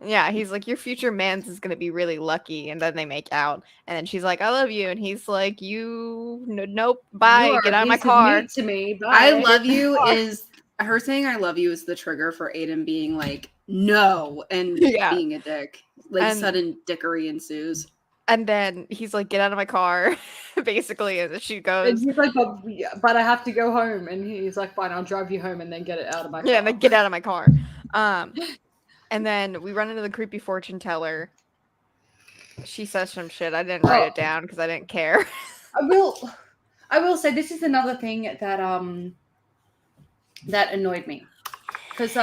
yeah, he's like, your future man's is gonna be really lucky. And then they make out, and then she's like, I love you, and he's like, nope, bye, get out of my car. To me, bye. I love you is her saying I love you is the trigger for Aiden being like no and being a dick. Like sudden dickery ensues. And then he's like, get out of my car, basically. And she goes, and he's like, but I have to go home. And he's like, fine, I'll drive you home and then get it out of my car. Yeah, and then get out of my car. And then we run into the creepy fortune teller. She says some shit. I didn't write it down because I didn't care. I will say this is another thing that that annoyed me. Because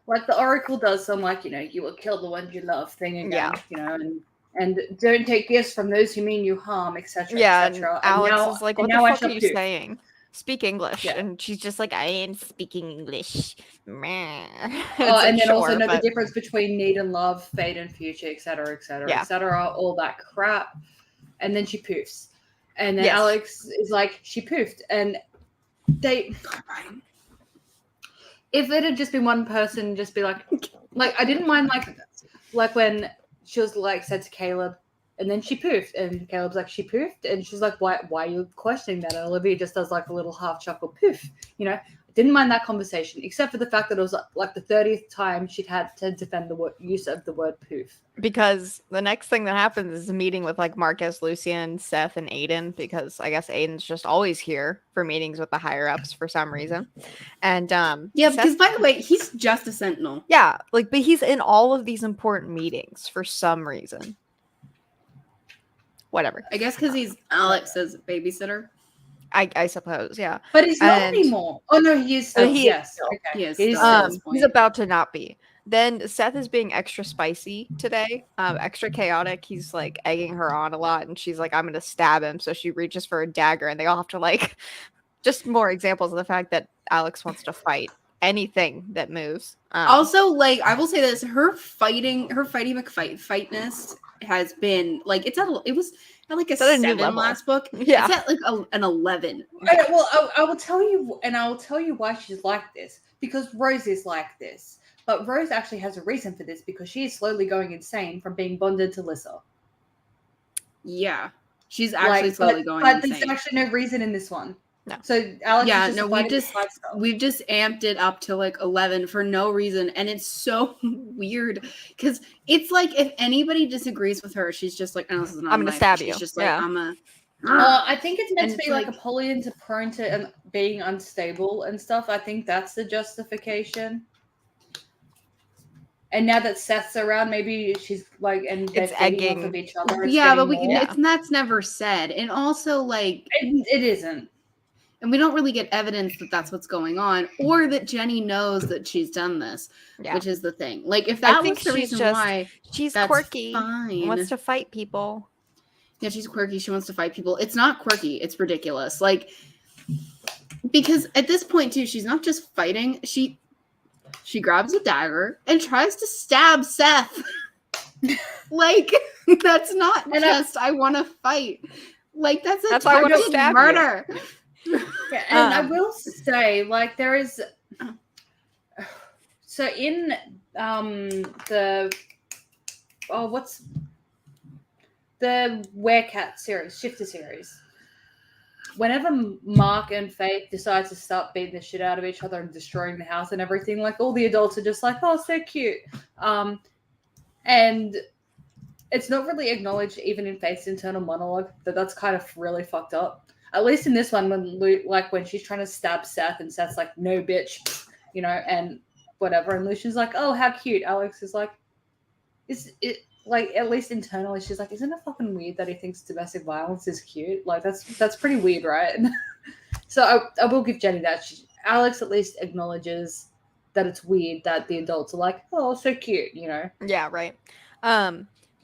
like the Oracle does some like, you will kill the ones you love thing again, and don't take gifts from those who mean you harm, etc. etc. Alex is like, what the fuck are you saying? Speak English. And she's just like, I am speaking English. And then also know the difference between need and love, fate and future, etc., etc., all that crap. And then she poofs. And then Alex is like, she poofed. And if it had just been one person, just be like I didn't mind like when she was like said to Caleb, and then she poofed, and Caleb's like, she poofed, and she's like, why are you questioning that? And Olivia just does like a little half chuckle poof, Didn't mind that conversation, except for the fact that it was like the 30th time she'd had to defend the use of the word poof. Because the next thing that happens is a meeting with like Marcus, Lucian, Seth, and Aiden, because I guess Aiden's just always here for meetings with the higher ups for some reason. And because by the way, he's just a sentinel. Yeah, but he's in all of these important meetings for some reason. Whatever. I guess because he's Alex's babysitter. I suppose, yeah. But he's not anymore. Oh no, he is still. Yes. Okay. He's about to not be. Then Seth is being extra spicy today, extra chaotic. He's like egging her on a lot, and she's like, I'm gonna stab him. So she reaches for a dagger, and they all have to like just more examples of the fact that Alex wants to fight anything that moves. Also, like, I will say this, her fighting McFightness has been like it was at like a 7 last book. Yeah, it's at like an 11. Well, I will tell you, and I will tell you why she's like this, because Rose is like this, but Rose actually has a reason for this, because she is slowly going insane from being bonded to Lissa. Yeah, she's actually slowly going insane. But there's actually no reason in this one. No. So Alex we've just amped it up to like 11 for no reason, and it's so weird because it's like if anybody disagrees with her, she's just like, oh, this is not I'm gonna stab you. She's just like, I think it's meant to be like Apollyon's prone to being unstable and stuff. I think that's the justification. And now that Seth's around, maybe she's like, and they're feeding off of each other. Yeah, but that's never said, and also like it isn't. And we don't really get evidence that that's what's going on, or that Jenny knows that she's done this, which is the thing. Like, if that was the reason why, she's that's quirky, fine. Wants to fight people. Yeah, she's quirky. She wants to fight people. It's not quirky. It's ridiculous. Like, because at this point too, she's not just fighting. She grabs a dagger and tries to stab Seth. Like, that's not just I want to fight. Like, that's a targeted murder. Yeah, and I will say, like, there is so in what's the Werecat series, Shifter series, whenever Mark and Faith decide to start beating the shit out of each other and destroying the house and everything, like, all the adults are just like, oh, so cute, and it's not really acknowledged even in Faith's internal monologue that that's kind of really fucked up. At least in this one, when she's trying to stab Seth, and Seth's like, no, bitch, and whatever. And Lucian's like, oh, how cute. Alex is like, is it, like, at least internally, she's like, isn't it fucking weird that he thinks domestic violence is cute? Like, that's pretty weird, right? So I will give Jenny that. Alex at least acknowledges that it's weird that the adults are like, oh, so cute, Yeah, right.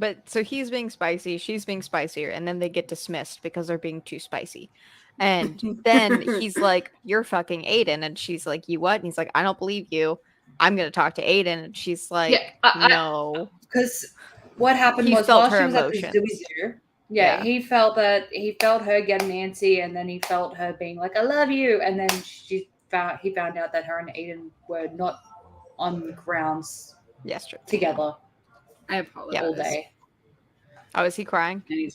But so he's being spicy, she's being spicier, and then they get dismissed because they're being too spicy. And then he's like, "You're fucking Aiden," and she's like, "You what?" And he's like, "I don't believe you. I'm gonna talk to Aiden." And she's like, "No." Because what happened He was felt while her she was at this emotions. zoo, he felt her getting antsy, and then he felt her being like, "I love you," and then he found out that her and Aiden were not on grounds together. I apologize. All day. Oh, is he crying? And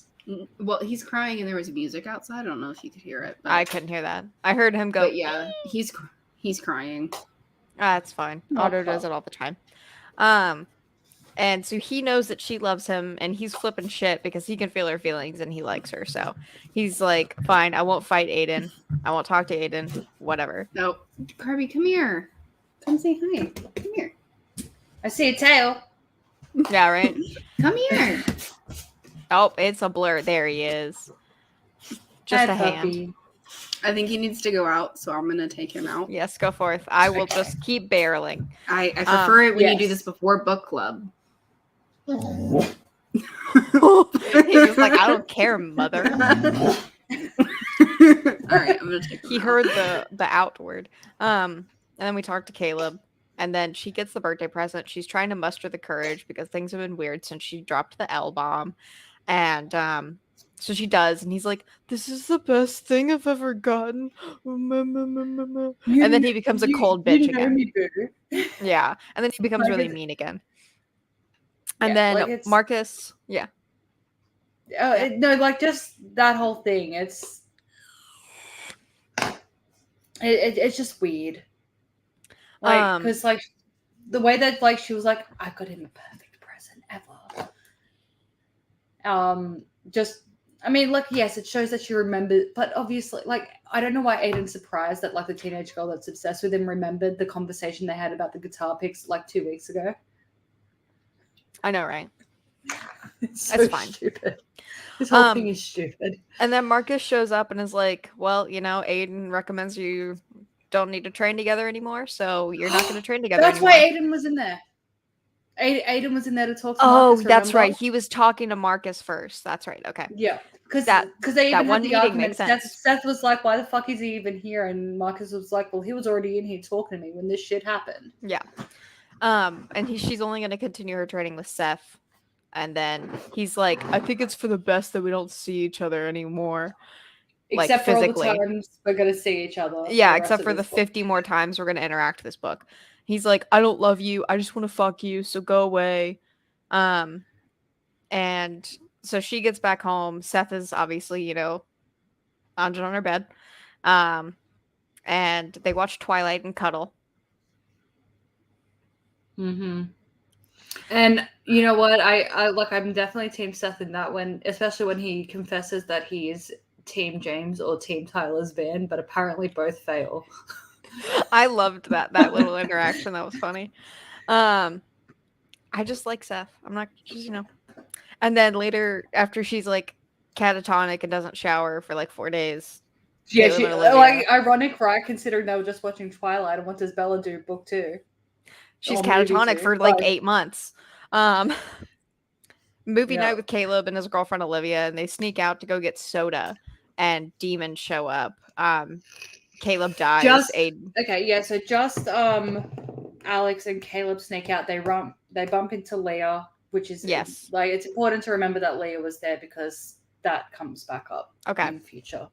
he's crying, and there was music outside. I don't know if you could hear it. But I couldn't hear that. I heard him go. But yeah, he's crying. That's fine. Otto does it all the time. And so he knows that she loves him, and he's flipping shit because he can feel her feelings and he likes her. So he's like, "Fine, I won't fight Aiden. I won't talk to Aiden. Whatever." No, Barbie, come here. Come say hi. Come here. I see a tail. Yeah, right. Come here. Oh, it's a blur. There he is. Just a hand. I think he needs to go out, so I'm gonna take him out. Yes, go forth. I will just keep barreling. I prefer it when you do this before book club. He's just like, "I don't care, mother." All right, I'm gonna take him He out. heard the outward. And then we talked to Caleb. And then she gets the birthday present. She's trying to muster the courage because things have been weird since she dropped the L bomb. And so she does. And he's like, "This is the best thing I've ever gotten." And then he becomes a cold bitch again. Yeah. And then he becomes really mean again. And then Marcus. Yeah. No, like just that whole thing. It's just weird. Like, because like the way that like she was like, "I got him a perfect present ever." Just, I mean, like, yes, it shows that she remembered, but obviously, like, I don't know why Aiden's surprised that like the teenage girl that's obsessed with him remembered the conversation they had about the guitar picks like 2 weeks ago. I know, right? It's so fine. Stupid. This whole thing is stupid. And then Marcus shows up and is like, "Well, Aiden recommends you don't need to train together anymore, so you're not going to train together That's anymore." why Aiden was in there. Aiden was in there to talk to Marcus, Marcus, that's right. He was talking to Marcus first. That's right. Okay. Yeah. Because they even had the argument. Makes Seth was like, "Why the fuck is he even here?" And Marcus was like, "Well, he was already in here talking to me when this shit happened." Yeah. And she's only going to continue her training with Seth. And then he's like, "I think it's for the best that we don't see each other anymore." Except for all the times we're going to see each other. Yeah, except for the 50 more times we're going to interact this book. He's like, "I don't love you. I just want to fuck you. So go away." And so she gets back home. Seth is obviously, lounging on her bed. And they watch Twilight and cuddle. Mm-hmm. And you know what? I'm definitely Team Seth in that one, especially when he confesses that he is Team James or Team Tyler's band, but apparently both fail. I loved that little interaction. That was funny. I just like Seth. I'm not just, And then later, after she's like catatonic and doesn't shower for like 4 days. Yeah, she, like ironic, right? Considering they were just watching Twilight, and what does Bella do? Book 2. She's catatonic for like 8 months. Movie night with Caleb and his girlfriend Olivia, and they sneak out to go get soda, and demons show up. Caleb dies. So just Alex and Caleb sneak out. They bump into Leah, which is like it's important to remember that Leah was there because that comes back up in the future.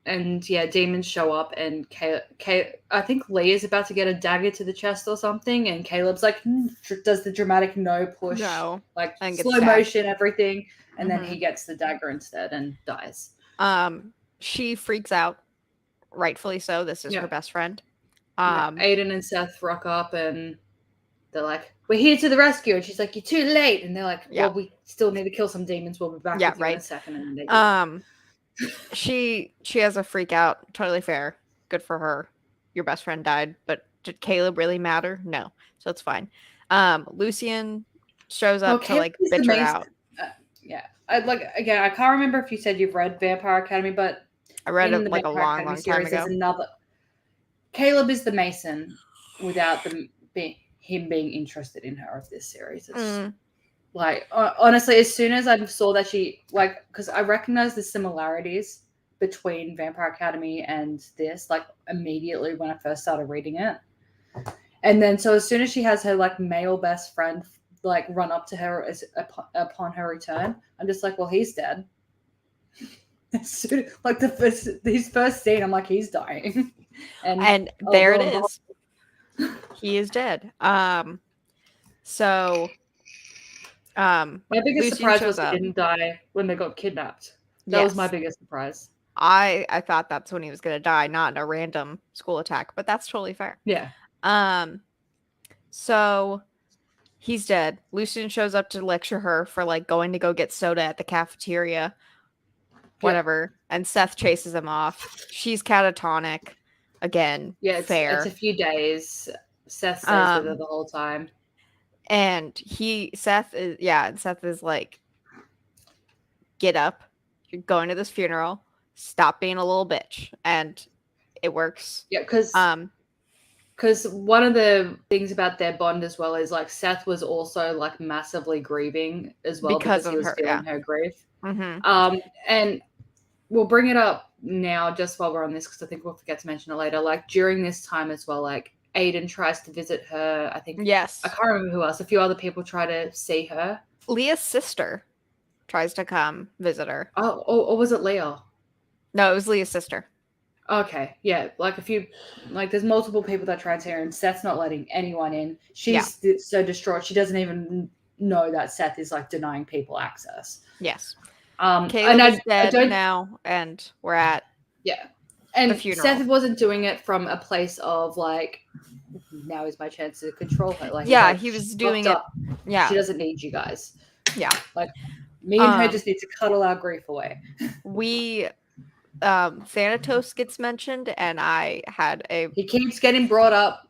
Demons show up, and I think Leah's about to get a dagger to the chest or something, and Caleb's like does the dramatic no push, like slow motion, everything, and then he gets the dagger instead and dies. She freaks out, rightfully so. This is her best friend. Aiden and Seth rock up, and they're like, "We're here to the rescue," and she's like, "You're too late," and they're like, "Well, we still need to kill some demons. We'll be back with you in a second." And they she has a freak out. Totally fair. Good for her. Your best friend died, but did Caleb really matter? No, so it's fine. Lucien shows up to like bitch her out. I can't remember if you said you've read Vampire Academy, but I read it like a long time ago. Caleb is the Mason without the being. him being interested in her of this series. It's like, honestly, as soon as I saw that she, like, because I recognized the similarities between Vampire Academy and this, like, immediately when I first started reading it. And then, so as soon as she has her, like, male best friend, like, run up to her upon her return, I'm just like, well, he's dead. Like, his first scene, I'm like, he's dying. And there it is. He is dead. So my biggest surprise was he didn't die when they got kidnapped. That was my biggest surprise. I thought that's when he was going to die, not in a random school attack, but that's totally fair. Yeah. So he's dead. Lucian shows up to lecture her for like going to go get soda at the cafeteria, whatever. And Seth chases him off. She's catatonic again. Yeah, fair. It's a few days. Seth stays with her the whole time. And Seth is like, get up. You're going to this funeral. Stop being a little bitch. And it works. Yeah, because one of the things about their bond as well is like Seth was also like massively grieving as well because he was feeling her grief. Mm-hmm. And we'll bring it up now just while we're on this because I think we'll forget to mention it later. Like during this time as well, like Aiden tries to visit her. I think yes, I can't remember who else. A few other people try to see her. Leah's sister tries to come visit her. Oh, or was it Leah? No, it was Leah's sister. Okay, yeah, like a few, like there's multiple people that try to her, and Seth's not letting anyone in. She's so distraught she doesn't even know that Seth is like denying people access. Yes. Caleb is dead now, and we're at and the funeral. Seth wasn't doing it from a place of like, now is my chance to control her. Like he was doing it. Yeah, she doesn't need you guys. Yeah, like me and her just need to cuddle our grief away. We. Thanatos gets mentioned, and he keeps getting brought up.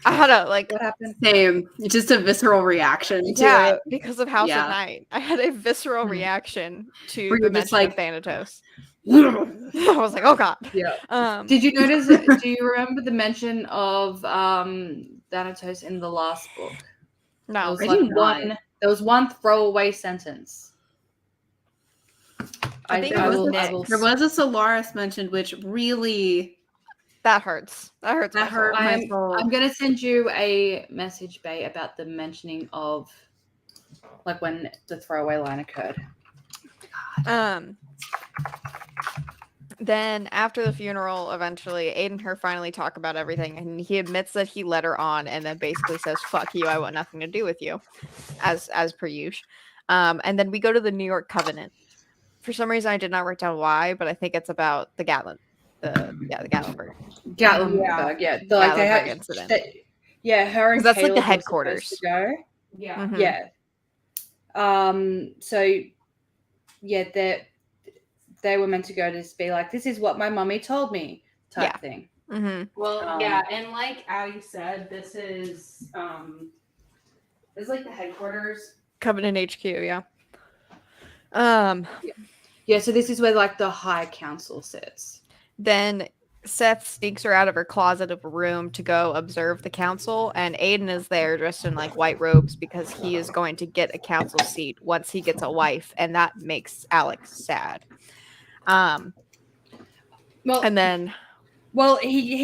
I had a what happened? Same, just a visceral reaction to it because of House of Night. I had a visceral reaction to the mention of Thanatos. I was like, oh god. Yeah. Did you notice? Do you remember the mention of Thanatos in the last book? No, there was one throwaway sentence. I think there was a Solaris mentioned, which really that hurts. That hurts. That hurt my soul. I'm gonna send you a message, Bay, about the mentioning of like when the throwaway line occurred. Then after the funeral, eventually Aiden and her finally talk about everything, and he admits that he led her on, and then basically says, "Fuck you, I want nothing to do with you," as per usual. And then we go to the New York Covenant. For some reason, I did not write down why, but I think it's about the Gatlinburg. Gatlinburg, Gatlinburg incident. Her and that's Caleb like the headquarters. To go. Yeah. Mm-hmm. So they were meant to go to be like, this is what my mommy told me type thing. Mm-hmm. Well, and like Allie said, this is like the headquarters. Covenant HQ, so this is where like the High Council sits. Then Seth sneaks her out of her closet of a room to go observe the council, and Aiden is there dressed in like white robes because he is going to get a council seat once he gets a wife, and that makes Alex sad. He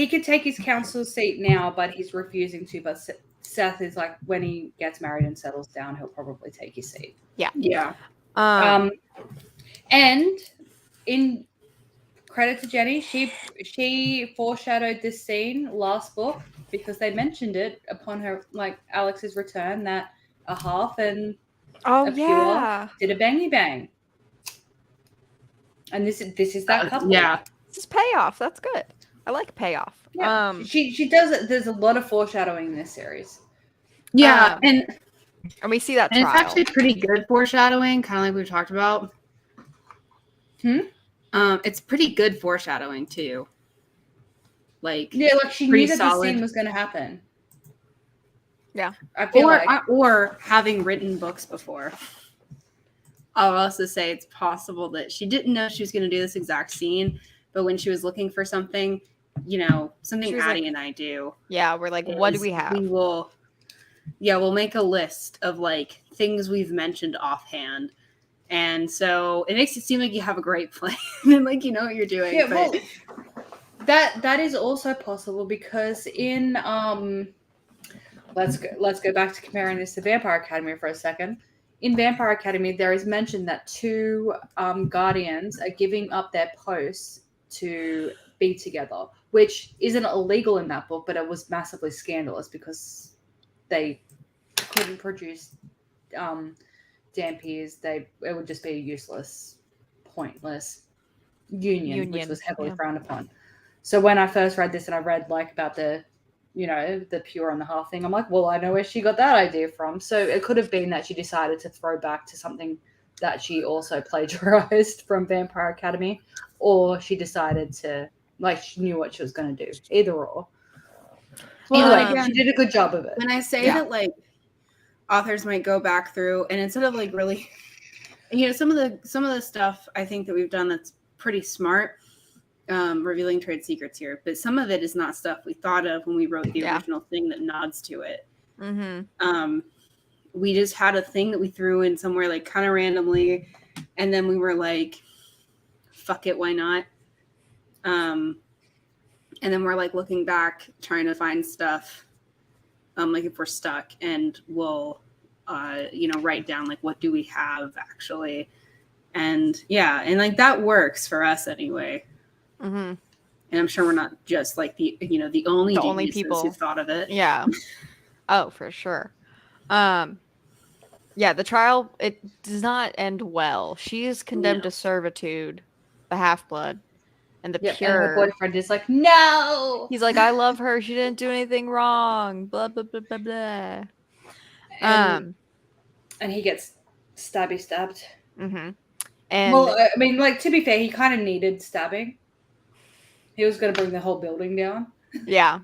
could take his council seat now, but he's refusing to. But Seth is like, when he gets married and settles down, he'll probably take his seat. Yeah. And in credit to Jenny, she foreshadowed this scene last book because they mentioned it upon her, like Alex's return, that a half and a pure did a bangy bang. And this is that couple. Yeah. This is payoff. That's good. I like payoff. Yeah. She does it. There's a lot of foreshadowing in this series. Yeah, and we see that. And it's actually pretty good foreshadowing, kind of like we've talked about. It's pretty good foreshadowing too. Like she knew that the scene was going to happen. Yeah, I feel or having written books before. I'll also say it's possible that she didn't know she was going to do this exact scene, but when she was looking for something, something Addie and I do. Yeah, we're like, what do we have? We'll make a list of like things we've mentioned offhand. And so it makes it seem like you have a great plan and like you know what you're doing. Yeah, well, that is also possible because in let's go back to comparing this to Vampire Academy for a second. In Vampire Academy, there is mention that 2 guardians are giving up their posts to be together, which isn't illegal in that book, but it was massively scandalous because they couldn't produce Dhampirs. It would just be a useless, pointless union. Which was heavily frowned upon. So when I first read this and I read like about the pure and the half thing, I'm like, well, I know where she got that idea from. So it could have been that she decided to throw back to something that she also plagiarized from Vampire Academy, or she decided to, like, she knew what she was going to do. Either or. Either way, she did a good job of it. When I say that, like, authors might go back through and instead of like really, some of the stuff I think that we've done that's pretty smart, revealing trade secrets here, but some of it is not stuff we thought of when we wrote the original thing that nods to it. We just had a thing that we threw in somewhere like kind of randomly, and then we were like, fuck it, why not? And then we're like looking back trying to find stuff, like if we're stuck, and we'll write down like what do we have actually, and like that works for us anyway. And I'm sure we're not just like the only people who thought of it. Oh, for sure. The trial, it does not end well. She is condemned to servitude, the half-blood, and the pure. And her boyfriend is like, no. He's like, I love her. She didn't do anything wrong. Blah blah blah blah blah. And he gets stabbed. And well, I mean, like, to be fair, he kind of needed stabbing. He was going to bring the whole building down. Yeah.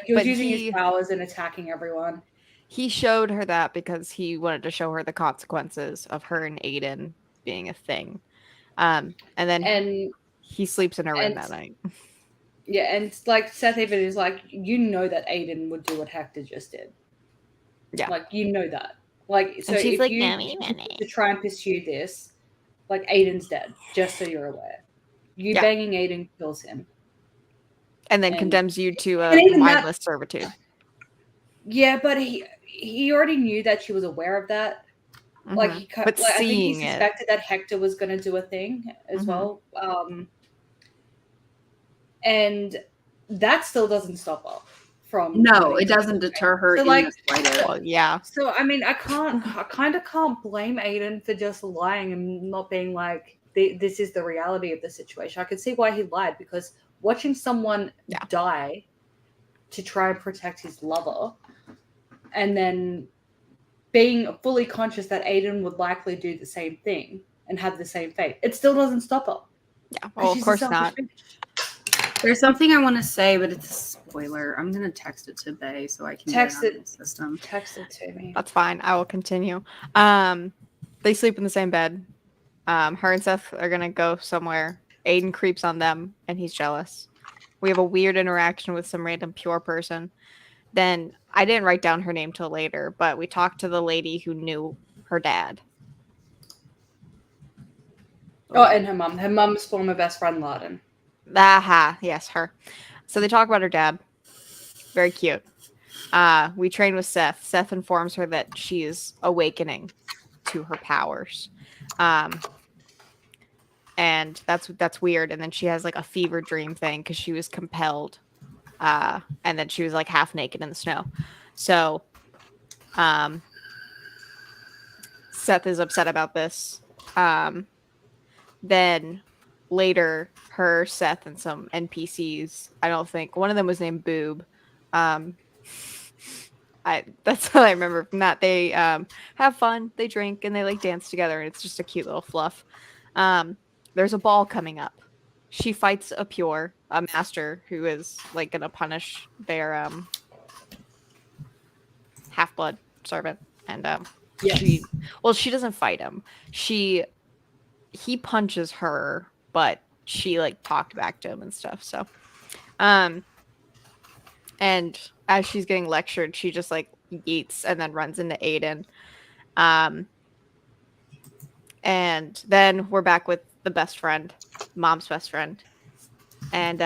He was using his powers and attacking everyone. He showed her that because he wanted to show her the consequences of her and Aiden being a thing. And he sleeps in her room that night. Yeah, and like Seth even is like, that Aiden would do what Hector just did. Yeah. Like, that. Like, so she's if like, you to try and pursue this, like, Aiden's dead, just so you're aware. You banging Aiden kills him. And then condemns you to a mindless servitude. Yeah, but he already knew that she was aware of that. Like, I think he suspected that Hector was going to do a thing as well. And that still doesn't stop her from. No, it doesn't deter her. So, like, well, So I mean, I kind of can't blame Aiden for just lying and not being like, this is the reality of the situation. I could see why he lied, because watching someone die to try and protect his lover, and then being fully conscious that Aiden would likely do the same thing and have the same fate, it still doesn't stop her. Yeah, well, of course not. There's something I want to say, but it's a spoiler. I'm going to text it to Bay so I can text get it on the system. Text it to me. That's fine. I will continue. They sleep in the same bed. Her and Seth are going to go somewhere. Aiden creeps on them, and he's jealous. We have a weird interaction with some random pure person. Then, I didn't write down her name till later, but we talked to the lady who knew her dad. Oh, and her mum. Her mum's former best friend, Laden. Aha, yes, her. So they talk about her dad. Very cute. We train with Seth. Seth informs her that she is awakening to her powers. And that's weird. And then she has like a fever dream thing because she was compelled. And then she was like half naked in the snow. So Seth is upset about this. Then later, her, Seth, and some NPCs, I don't think one of them was named Boob. That's all I remember from that. They have fun, they drink, and they like dance together, and it's just a cute little fluff. There's a ball coming up. She fights a pure, a master who is like gonna punish their half-blood servant, and she doesn't fight him. He punches her, but she like talked back to him and stuff. So And as she's getting lectured, she just like yeets and then runs into Aiden. And then we're back with the best friend, mom's best friend. And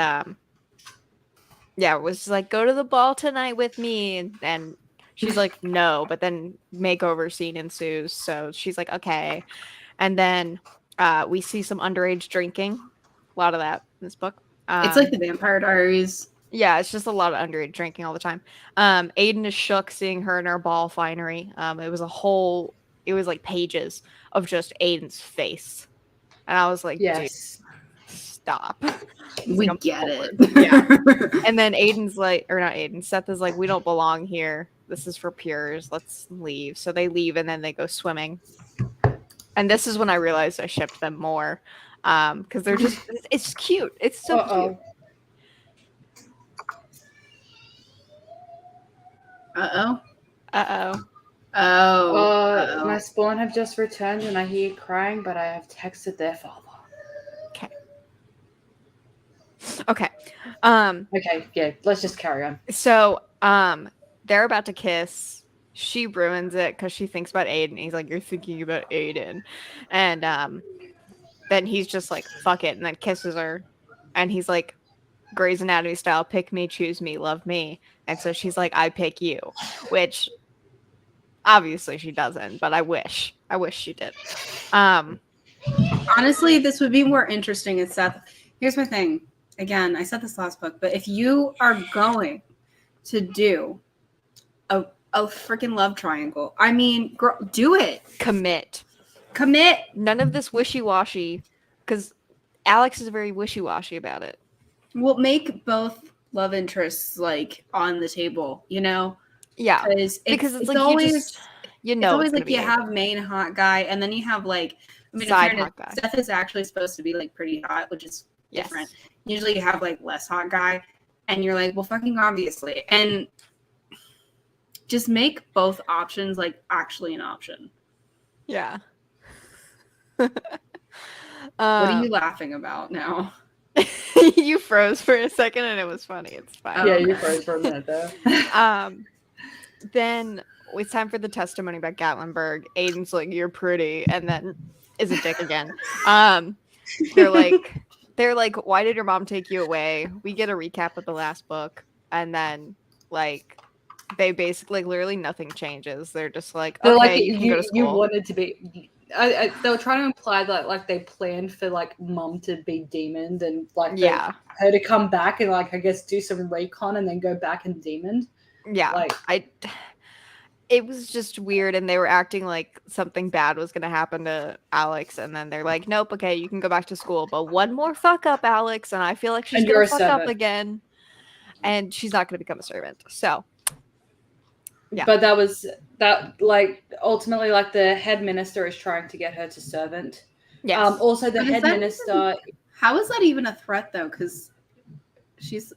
yeah, it was like, go to the ball tonight with me. And she's like, no, but then makeover scene ensues. So she's like, okay. And then we see some underage drinking. A lot of that in this book. It's like the Vampire Diaries. Yeah, it's just a lot of underage drinking all the time. Aiden is shook seeing her in her ball finery. It was like pages of just Aiden's face. And I was like, yes. Dude, stop. We get it. Yeah. And then Aiden's like, or not Aiden, Seth is like, we don't belong here. This is for pures. Let's leave. So they leave and then they go swimming. And this is when I realized I shipped them more. Because they're just, it's cute. It's so cute. Uh-oh. Uh-oh. Oh. My spawn have just returned and I hear you crying, but I have texted their father. Okay. Okay, yeah, let's just carry on. So, they're about to kiss. She ruins it because she thinks about Aiden. He's like, you're thinking about Aiden. And then he's just like, fuck it, and then kisses her. And he's like, Grey's Anatomy style, pick me, choose me, love me. And so she's like, I pick you, which obviously she doesn't, but I wish she did. Honestly, this would be more interesting if Seth. Here's my thing. Again, I said this last book, but if you are going to do a freaking love triangle, I mean, girl, do it. Commit. None of this wishy-washy, because Alex is very wishy-washy about it. We'll make both love interests like on the table, you know? Yeah, because it's like always, it's always like you have main hot guy, and then you have like, I mean, side hot guy. Seth is actually supposed to be like pretty hot, which is different. Yes. Usually you have like less hot guy, and you're like, well, fucking obviously, and just make both options like actually an option. Yeah. What are you laughing about now? You froze for a second and it was funny. It's fine. Yeah, you froze for a minute though. Then it's time for the testimony about Gatlinburg. Aiden's like, you're pretty, and then is a dick again. They're like, why did your mom take you away? We get a recap of the last book, and then like they basically literally nothing changes. They're just like, okay, like, you can go to school. You wanted to be. They were trying to imply that like they planned for like mom to be demoned and like her to come back and like I guess do some recon and then go back and demoned. Yeah, like it was just weird, and they were acting like something bad was gonna happen to Alex, and then they're like, nope, okay, you can go back to school, but one more fuck up, Alex, and I feel like she's gonna fuck up again, and she's not gonna become a servant. So yeah. But that like ultimately like the head minister is trying to get her to servant. Yes. Also the head minister. How is that even a threat though? Because she's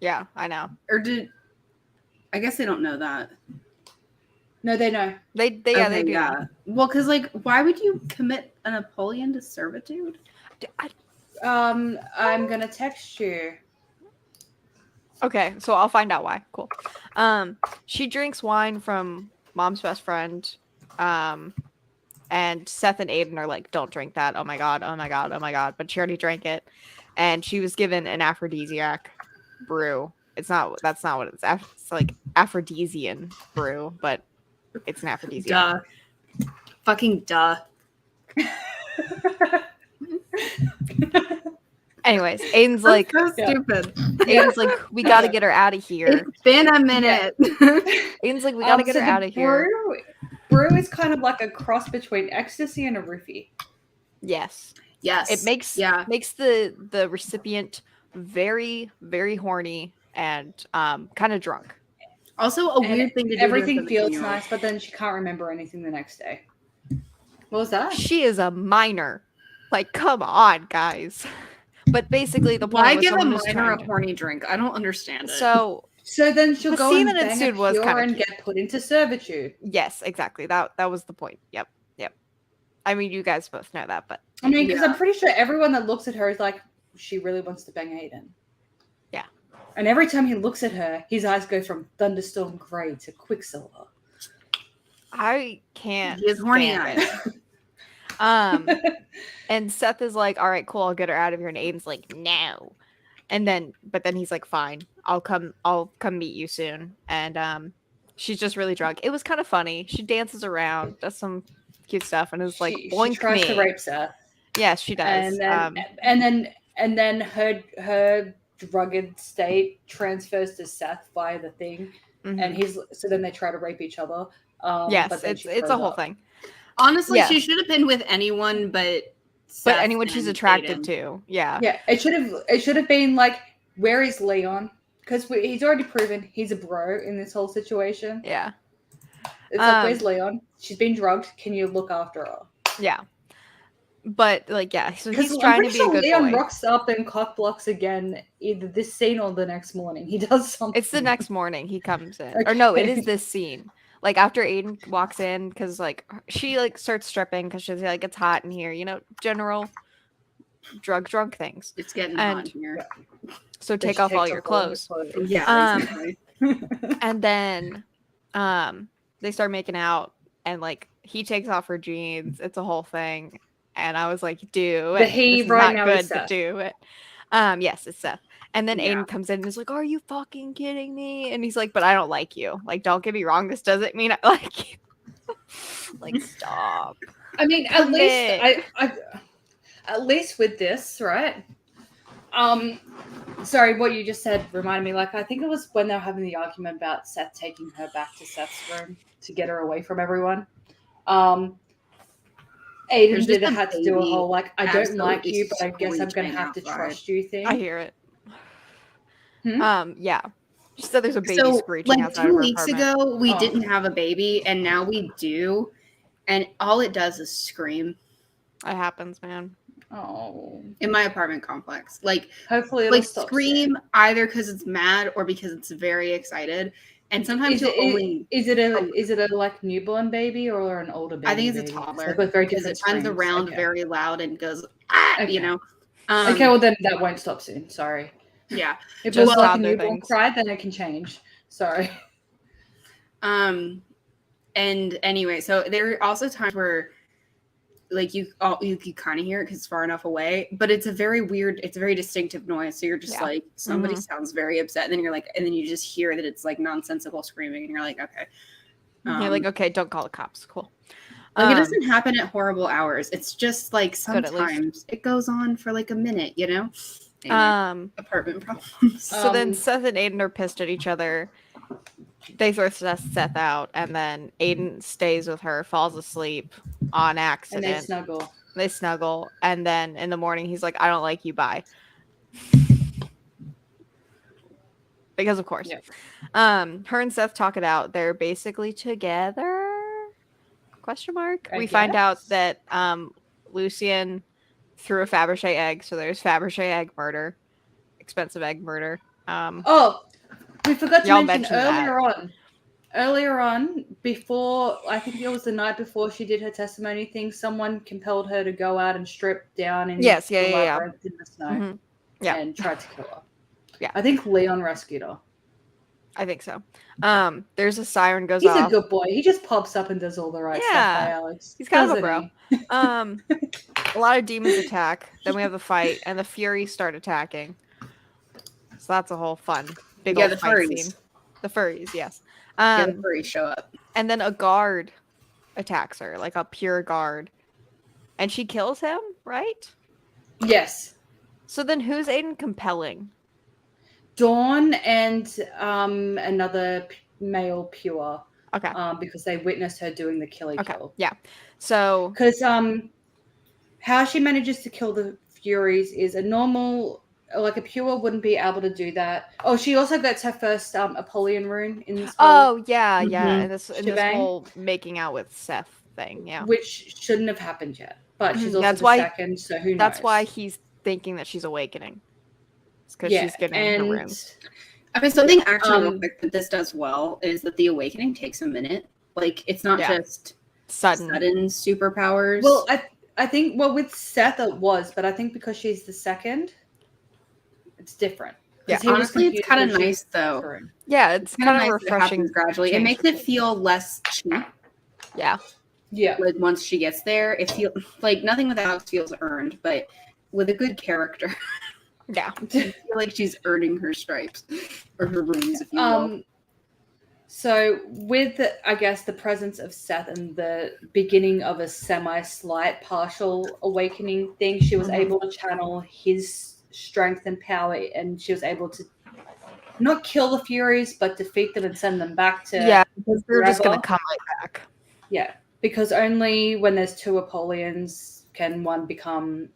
yeah, I know. Or I guess they don't know that. No, they know. They do. Yeah. Well, because like, why would you commit a Napoleon to servitude? I'm gonna text you. Okay, so I'll find out why. Cool. She drinks wine from mom's best friend. And Seth and Aiden are like, don't drink that. Oh my god, oh my god, oh my god. But she already drank it. And she was given an aphrodisiac brew. That's not what it's. It's like aphrodisian brew, but it's an aphrodisiac. Duh. Fucking duh. Anyways, Aiden's like, so stupid. Aiden's like, we got to get her out of here. It's been a minute. Aiden's like, we got to get her out of here. Brew is kind of like a cross between ecstasy and a roofie. Yes. Yes. It makes the recipient very, very horny and kind of drunk. Also, a weird thing to do. Everything feels nice, but then she can't remember anything the next day. What was that? She is a minor. Like, come on, guys. But basically, the point why give a minor a horny drink? I don't understand it. So then she'll go and bang a pure and get put into servitude. Yes, exactly. That was the point. Yep. I mean, you guys both know that, but I mean, because I'm pretty sure everyone that looks at her is like, she really wants to bang Aiden. And every time he looks at her, his eyes go from thunderstorm gray to Quicksilver. I can't. He has horny eyes. And Seth is like, all right, cool, I'll get her out of here. And Aiden's like, no. But then he's like, fine, I'll come meet you soon. And she's just really drunk. It was kind of funny. She dances around, does some cute stuff, and is like, boink, she tries to rape Seth. Yes, she does. And then her drugged state transfers to Seth via the thing, and so then they try to rape each other. Yes, it's a whole thing. Honestly, she should have been with anyone but Seth anyone she's attracted to. Yeah. Yeah, it should have been like, where is Leon? Because he's already proven he's a bro in this whole situation. Yeah. It's like, where's Leon? She's been drugged. Can you look after her? Yeah. But like, yeah, so he's trying to be a good Leon boy. rocks up and cock blocks again either this scene or the next morning. He does something. It's the next morning he comes in. Okay. Or no, it is this scene. Like after Aiden walks in, because like she like starts stripping because she's like, it's hot in here, general drunk things. It's getting hot in here. So take off all your clothes. Yeah. And then they start making out, and like he takes off her jeans. It's a whole thing. And I was like, do it. He right now is Seth. Do it. Yes, it's Seth. And then Aiden comes in and is like, are you fucking kidding me? And he's like, but I don't like you. Like, don't get me wrong. This doesn't mean I like you. Like, stop. I mean, at least with this, right? Sorry, what you just said reminded me, like, I think it was when they were having the argument about Seth taking her back to Seth's room to get her away from everyone. Aiden did have to do a whole, like, I don't like you, but I guess I'm going to have to trust you thing. I hear it. Yeah. She said there's a baby screeching outside of her apartment. 2 weeks ago, we didn't have a baby, and now we do. And all it does is scream. It happens, man. Oh. In my apartment complex. Like, hopefully it'll stop scream soon. Either because it's mad or because it's very excited. And sometimes is it a like newborn baby or an older baby? I think it's a toddler. So very because it runs around very loud and goes, okay, well then that won't stop soon. Sorry. Yeah. If it was like a newborn cry, then it can change. Sorry. And anyway, so there are also times where like you kind of hear it because it's far enough away, but it's a very distinctive noise. So you're just like, somebody sounds very upset, and then you're like, and then you just hear that it's like nonsensical screaming, and you're like, okay. You're like, okay, don't call the cops. Cool. Like, it doesn't happen at horrible hours. It's just like sometimes it goes on for like a minute, Anyway, apartment problems. So then Seth and Aiden are pissed at each other. They throw Seth out, and then Aiden stays with her, falls asleep on accident. And they snuggle. And then in the morning, he's like, I don't like you, bye. Because of course. Yeah. Her and Seth talk it out. They're basically together? ? We find out that Lucien threw a Fabergé egg, so there's Fabergé egg murder. Expensive egg murder. We forgot to mention earlier on, before, I think it was the night before she did her testimony thing, someone compelled her to go out and strip down in the snow and tried to kill her. Yeah. I think Leon rescued her. I think so. There's a siren goes off. He's a good boy. He just pops up and does all the right stuff by Alex. He's kind of a bro. A lot of demons attack. Then we have the fight, and the Furies start attacking. So that's a whole fun big old fight scene. The furries, yes. The furries show up. And then a guard attacks her, like a pure guard. And she kills him, right? Yes. So then who's Aiden compelling? Dawn and another male pure. Okay. Because they witnessed her doing the kill. Yeah. So because how she manages to kill the Furies is a normal, like a pure wouldn't be able to do that. Oh, she also gets her first Apollyon rune in this whole, in this whole making out with Seth thing, which shouldn't have happened yet. But she's also second, so who knows? That's why he's thinking that she's awakening. It's because she's getting her runes. I mean, something actually real quick that this does well is that the awakening takes a minute. Like, it's not just sudden superpowers. Well, I think with Seth it was, but I think because she's the second, it's different. Yeah, honestly, it's kind of nice though. Yeah, it's kind of nice refreshing. Gradually, it makes it feel less cheap. Yeah. Yeah. Like once she gets there, it feels like nothing with Alex feels earned, but with a good character, yeah, I feel like she's earning her stripes or her runes, if you will. So with I guess the presence of Seth and the beginning of a slight partial awakening thing, she was able to channel his strength and power, and she was able to not kill the Furies, but defeat them and send them back to because they're just gonna come right back. Yeah, because only when there's two Apollyons can one become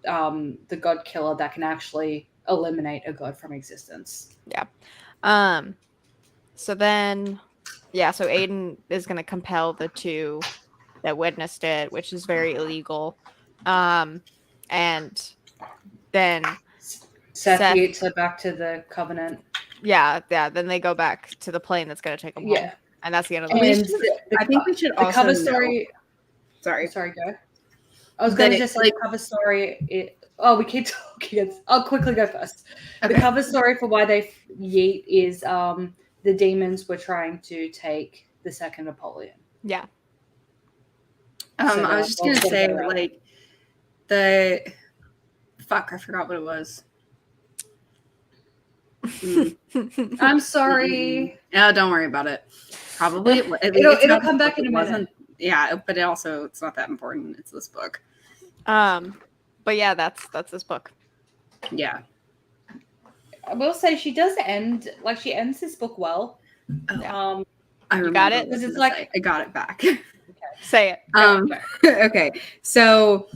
the god killer that can actually eliminate a god from existence. Yeah. So then, so Aiden is going to compel the two that witnessed it, which is very illegal. And then Seth gets her back to the Covenant. Yeah. Then they go back to the plane that's going to take them home. And that's the end of the movie. I think we should also cover story. Sorry, go. I was going to just like cover story. We keep talking. I'll quickly go first. Okay. The cover story for why they yeet is the demons were trying to take the second Apollyon. Yeah. So I was just going to say, like, I forgot what it was. I'm sorry. No, don't worry about it. Probably. It'll come back in a minute. Yeah, but it's not that important. It's this book. But yeah, that's this book. Yeah. I will say she does end, like, she ends this book well. I remember. You got it? Because it's like, I got it back. Okay. Say it. Okay. So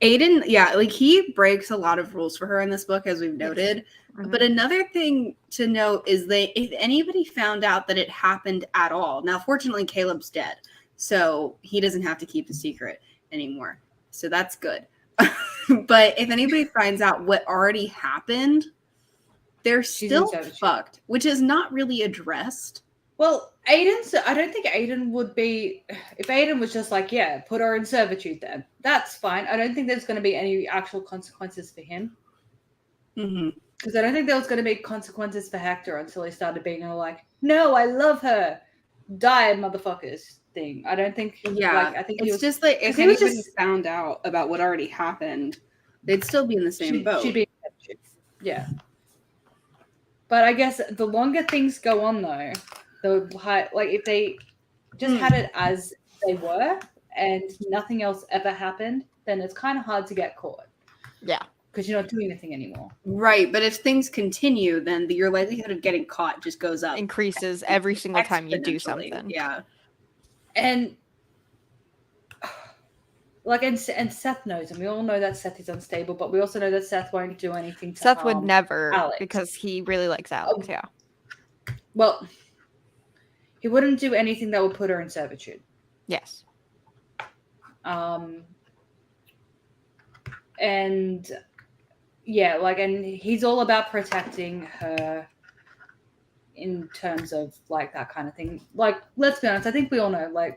Aiden, like, he breaks a lot of rules for her in this book, as we've noted. Mm-hmm. But another thing to note is that if anybody found out that it happened at all, now fortunately Caleb's dead, so he doesn't have to keep the secret anymore. So that's good. But if anybody finds out what already happened, they're still fucked, which is not really addressed. Well, I don't think Aiden would be, if Aiden was just like, yeah, put her in servitude then, that's fine. I don't think there's going to be any actual consequences for him. Because I don't think there was going to be consequences for Hector until he started being like, no, I love her. Die, motherfuckers thing. I don't think. Yeah, I think it's just like if anybody found out about what already happened, they'd still be in the same boat. She'd be, yeah. But I guess the longer things go on, though, if they just had it as they were and nothing else ever happened, then it's kind of hard to get caught. Yeah. Because you're not doing anything anymore. Right. But if things continue, then your likelihood of getting caught just goes up. Increases every single time you do something. Yeah. And and Seth knows, and we all know that Seth is unstable, but we also know that Seth won't do anything to Seth would never, Alex. Because he really likes Alex, yeah. Well, he wouldn't do anything that would put her in servitude. Yes. And yeah, and he's all about protecting her in terms of that kind of thing. Let's be honest, I think we all know,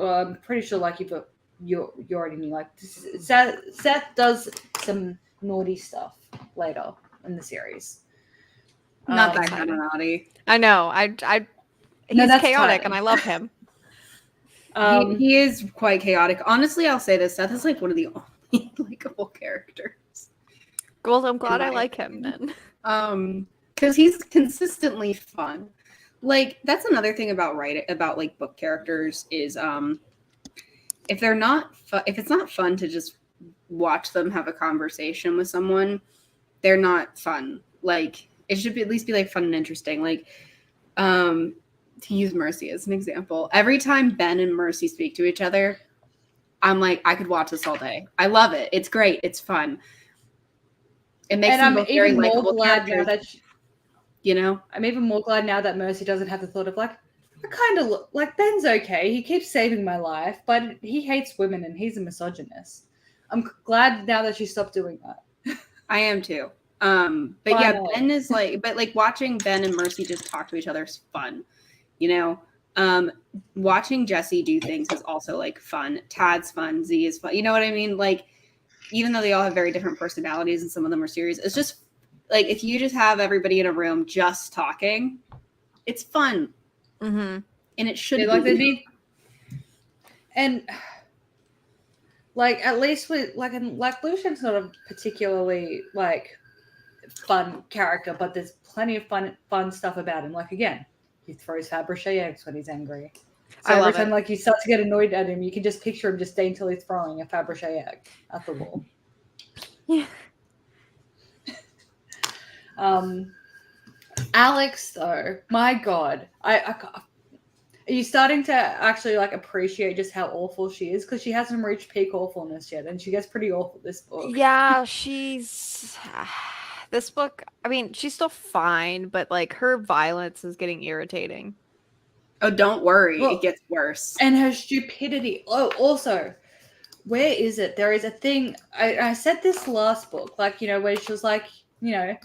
I'm pretty sure you already knew, Seth does some naughty stuff later in the series. Not that kind of naughty. I know. He's chaotic, and I love him. He is quite chaotic. Honestly, I'll say this: Seth is one of the only likable characters. Well, I'm glad I like him then. Because he's consistently fun. That's another thing about book characters is if they're not if it's not fun to just watch them have a conversation with someone, they're not fun. It should at least be fun and interesting. To use Mercy as an example, every time Ben and Mercy speak to each other, I'm I could watch this all day. I love it. It's great. It's fun. It makes them both very likable characters. I'm even more glad now that Mercy doesn't have the thought of I kind of look Ben's okay. He keeps saving my life, but he hates women and he's a misogynist. I'm glad now that she stopped doing that. I am too. But yeah, Ben is watching Ben and Mercy just talk to each other is fun. Watching Jesse do things is also fun. Tad's fun. Z is fun. You know what I mean? Even though they all have very different personalities and some of them are serious, it's just Like if you just have everybody in a room just talking, it's fun. Mm-hmm. And it should be. And like at least with like Lucian's not a particularly like fun character, but there's plenty of fun stuff about him. Like again, he throws Fabergé eggs when he's angry. So every time like you start to get annoyed at him, you can just picture him just daintily throwing a Fabergé egg at the wall. Yeah. Alex, though, my God, are you starting to actually like appreciate just how awful she is? Because she hasn't reached peak awfulness yet, and she gets pretty awful this book. Yeah, she's this book. I mean, she's still fine, but like her violence is getting irritating. Oh, don't worry, it gets worse. And her stupidity. Oh, also, where is it? There is a thing. I said this last book, like, you know, where she was like, you know,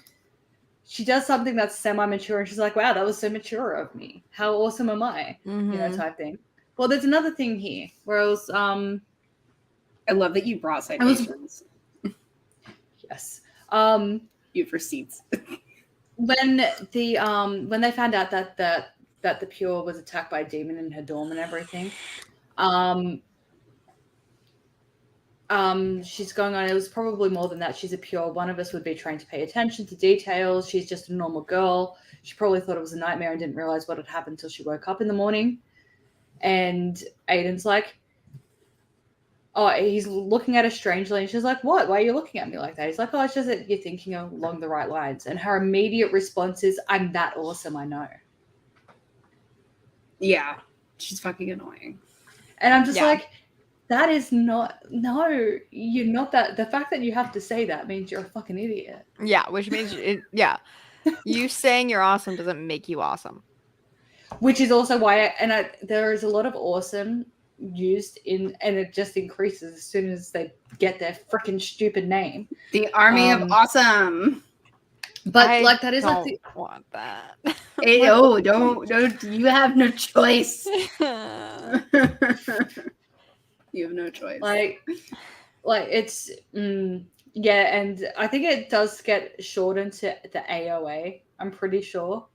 she does something that's semi-mature and she's like, wow, that was so mature of me. How awesome am I? Mm-hmm. You know, type thing. Well, there's another thing here where I was, I love that you brought citations. Yes. You have receipts. when they found out that the Pure was attacked by a demon in her dorm and everything, she's going on, it was probably more than that. She's a Pure. One of us would be trained to pay attention to details. She's just a normal girl. She probably thought it was a nightmare and didn't realize what had happened until she woke up in the morning. And Aiden's like, oh, he's looking at her strangely, and she's like, what? Why are you looking at me like that? He's like, oh, it's just that you're thinking along the right lines. And her immediate response is, I'm that awesome, I know. Yeah, she's fucking annoying. And I'm just like, that is not, no, you're not that. The fact that you have to say that means you're a fucking idiot. Yeah, which means, you saying you're awesome doesn't make you awesome. Which is also why, there is a lot of awesome used in, and it just increases as soon as they get their freaking stupid name. The Army of Awesome. But like that is don't like want that. Don't. You have no choice. You have no choice. Like it's yeah, and I think it does get shortened to the AOA. I'm pretty sure.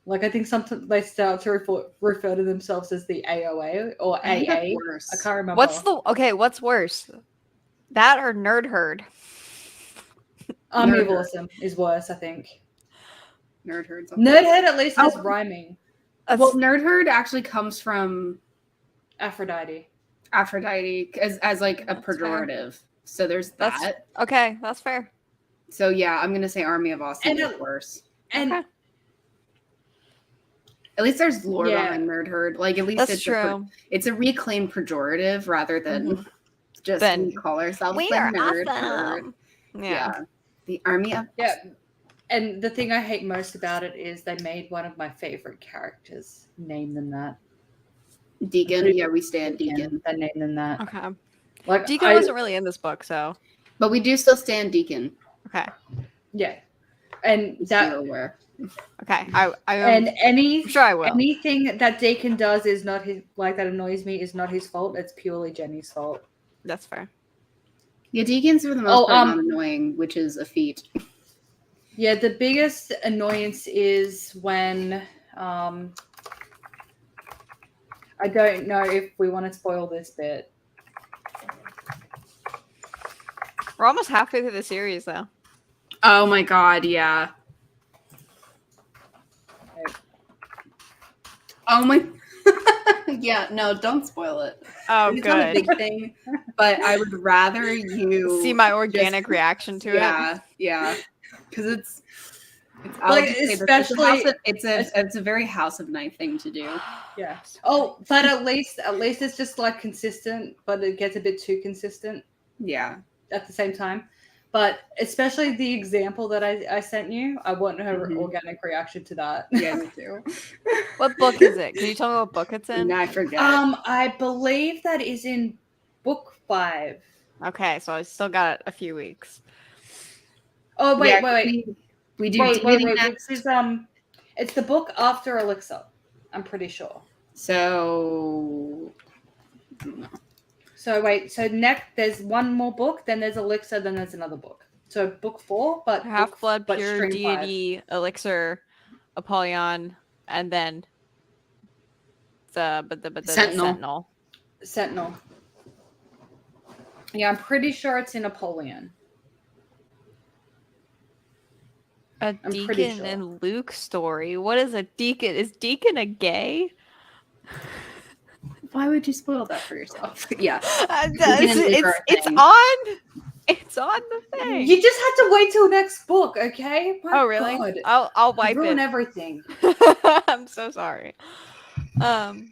Like I think sometimes they start to refer to themselves as the AOA or AA. I can't remember. What's worse? That or Nerd Herd? Army of Awesome is worse, I think. Nerd Herd at least has rhyming. Well, Nerd Herd actually comes from Aphrodite as like a pejorative. Fair. So there's that. Okay, that's fair. So yeah, I'm gonna say Army of Awesome is worse. And at least there's lore behind Nerd Herd. Like at least it's true. It's a reclaimed pejorative rather than just we call ourselves we are Nerd Herd. Yeah. The Army of Awesome. And the thing I hate most about it is they made one of my favorite characters name them that. Deacon. Yeah, we stand Deacon. They named them that. Okay. Like Deacon wasn't really in this book, so. But we do still stand Deacon. Okay. Yeah. And that Okay. and I'm sure I will. Anything that Deacon does is not his, like that annoys me, is not his fault. It's purely Jenny's fault. That's fair. Yeah, Deacons are the most not annoying, which is a feat. Yeah, the biggest annoyance is when I don't know if we want to spoil this bit. We're almost halfway through the series, though. Oh my god, yeah. Oh my. Yeah, no, don't spoil it. Oh, it's good. Not a big thing, but I would rather you see my organic reaction to it. Yeah, because it's like especially it's a very House of Night thing to do. Yeah. Oh, but at least it's just like consistent, but it gets a bit too consistent. Yeah. At the same time. But especially the example that I sent you, I want her organic reaction to that. Yeah, me too. What book is it? Can you tell me what book it's in? No, I forget. I believe that is in book 5. Okay, so I still got a few weeks. Oh wait. We do. Wait. This is it's the book after Elixir. I'm pretty sure. So. So wait, so next there's one more book, then there's Elixir, then there's another book. So book 4, but Half-Blood, but Pure, Stream Deity, Elixir, Apollyon, and then the Sentinel. Sentinel. Yeah, I'm pretty sure it's in Apollyon. A Deacon and Luke story. What is a Deacon? Is Deacon a gay? Why would you spoil that for yourself? Yeah. It's on the thing. You just have to wait till next book, okay? My really? God. I'll wipe ruin everything. I'm so sorry. I've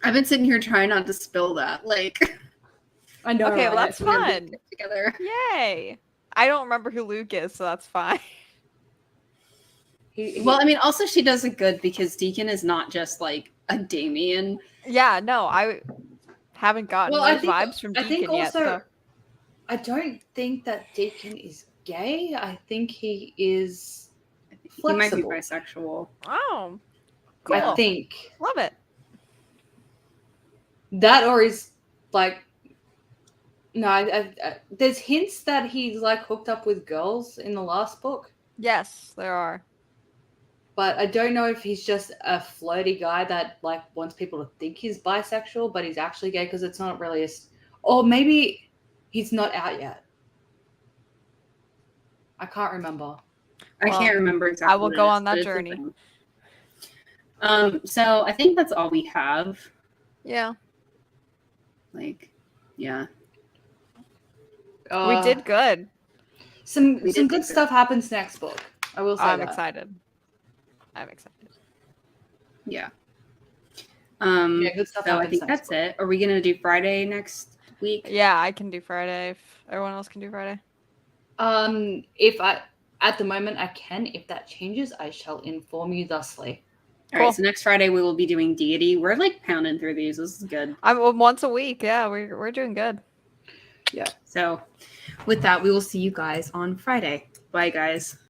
been sitting here trying not to spill that. Like, I know. Okay, well that's fun. Together. Yay! I don't remember who Luke is, so that's fine. Well, I mean, also she does it good because Deacon is not just like a Damien. Yeah, no, I haven't gotten those vibes from Deacon yet. So. I don't think that Deacon is gay. I think he is flexible. He might be bisexual. Oh, cool. I think. Love it. That or is like. No, there's hints that he's like hooked up with girls in the last book. Yes, there are. But I don't know if he's just a flirty guy that like wants people to think he's bisexual, but he's actually gay because it's not really or maybe he's not out yet. I can't remember. I can't remember exactly. I will go on that journey. So I think that's all we have. Yeah. Like, yeah. We did good. Some good stuff happens next book. I will say I'm excited. Yeah. Good stuff. So I think that's it. Are we gonna do Friday next week? Yeah, I can do Friday. If everyone else can do Friday. If at the moment I can. If that changes, I shall inform you thusly. All right. So next Friday we will be doing Deity. We're like pounding through these. This is good. I'm once a week. Yeah, we're doing good. Yeah. So with that, we will see you guys on Friday. Bye, guys.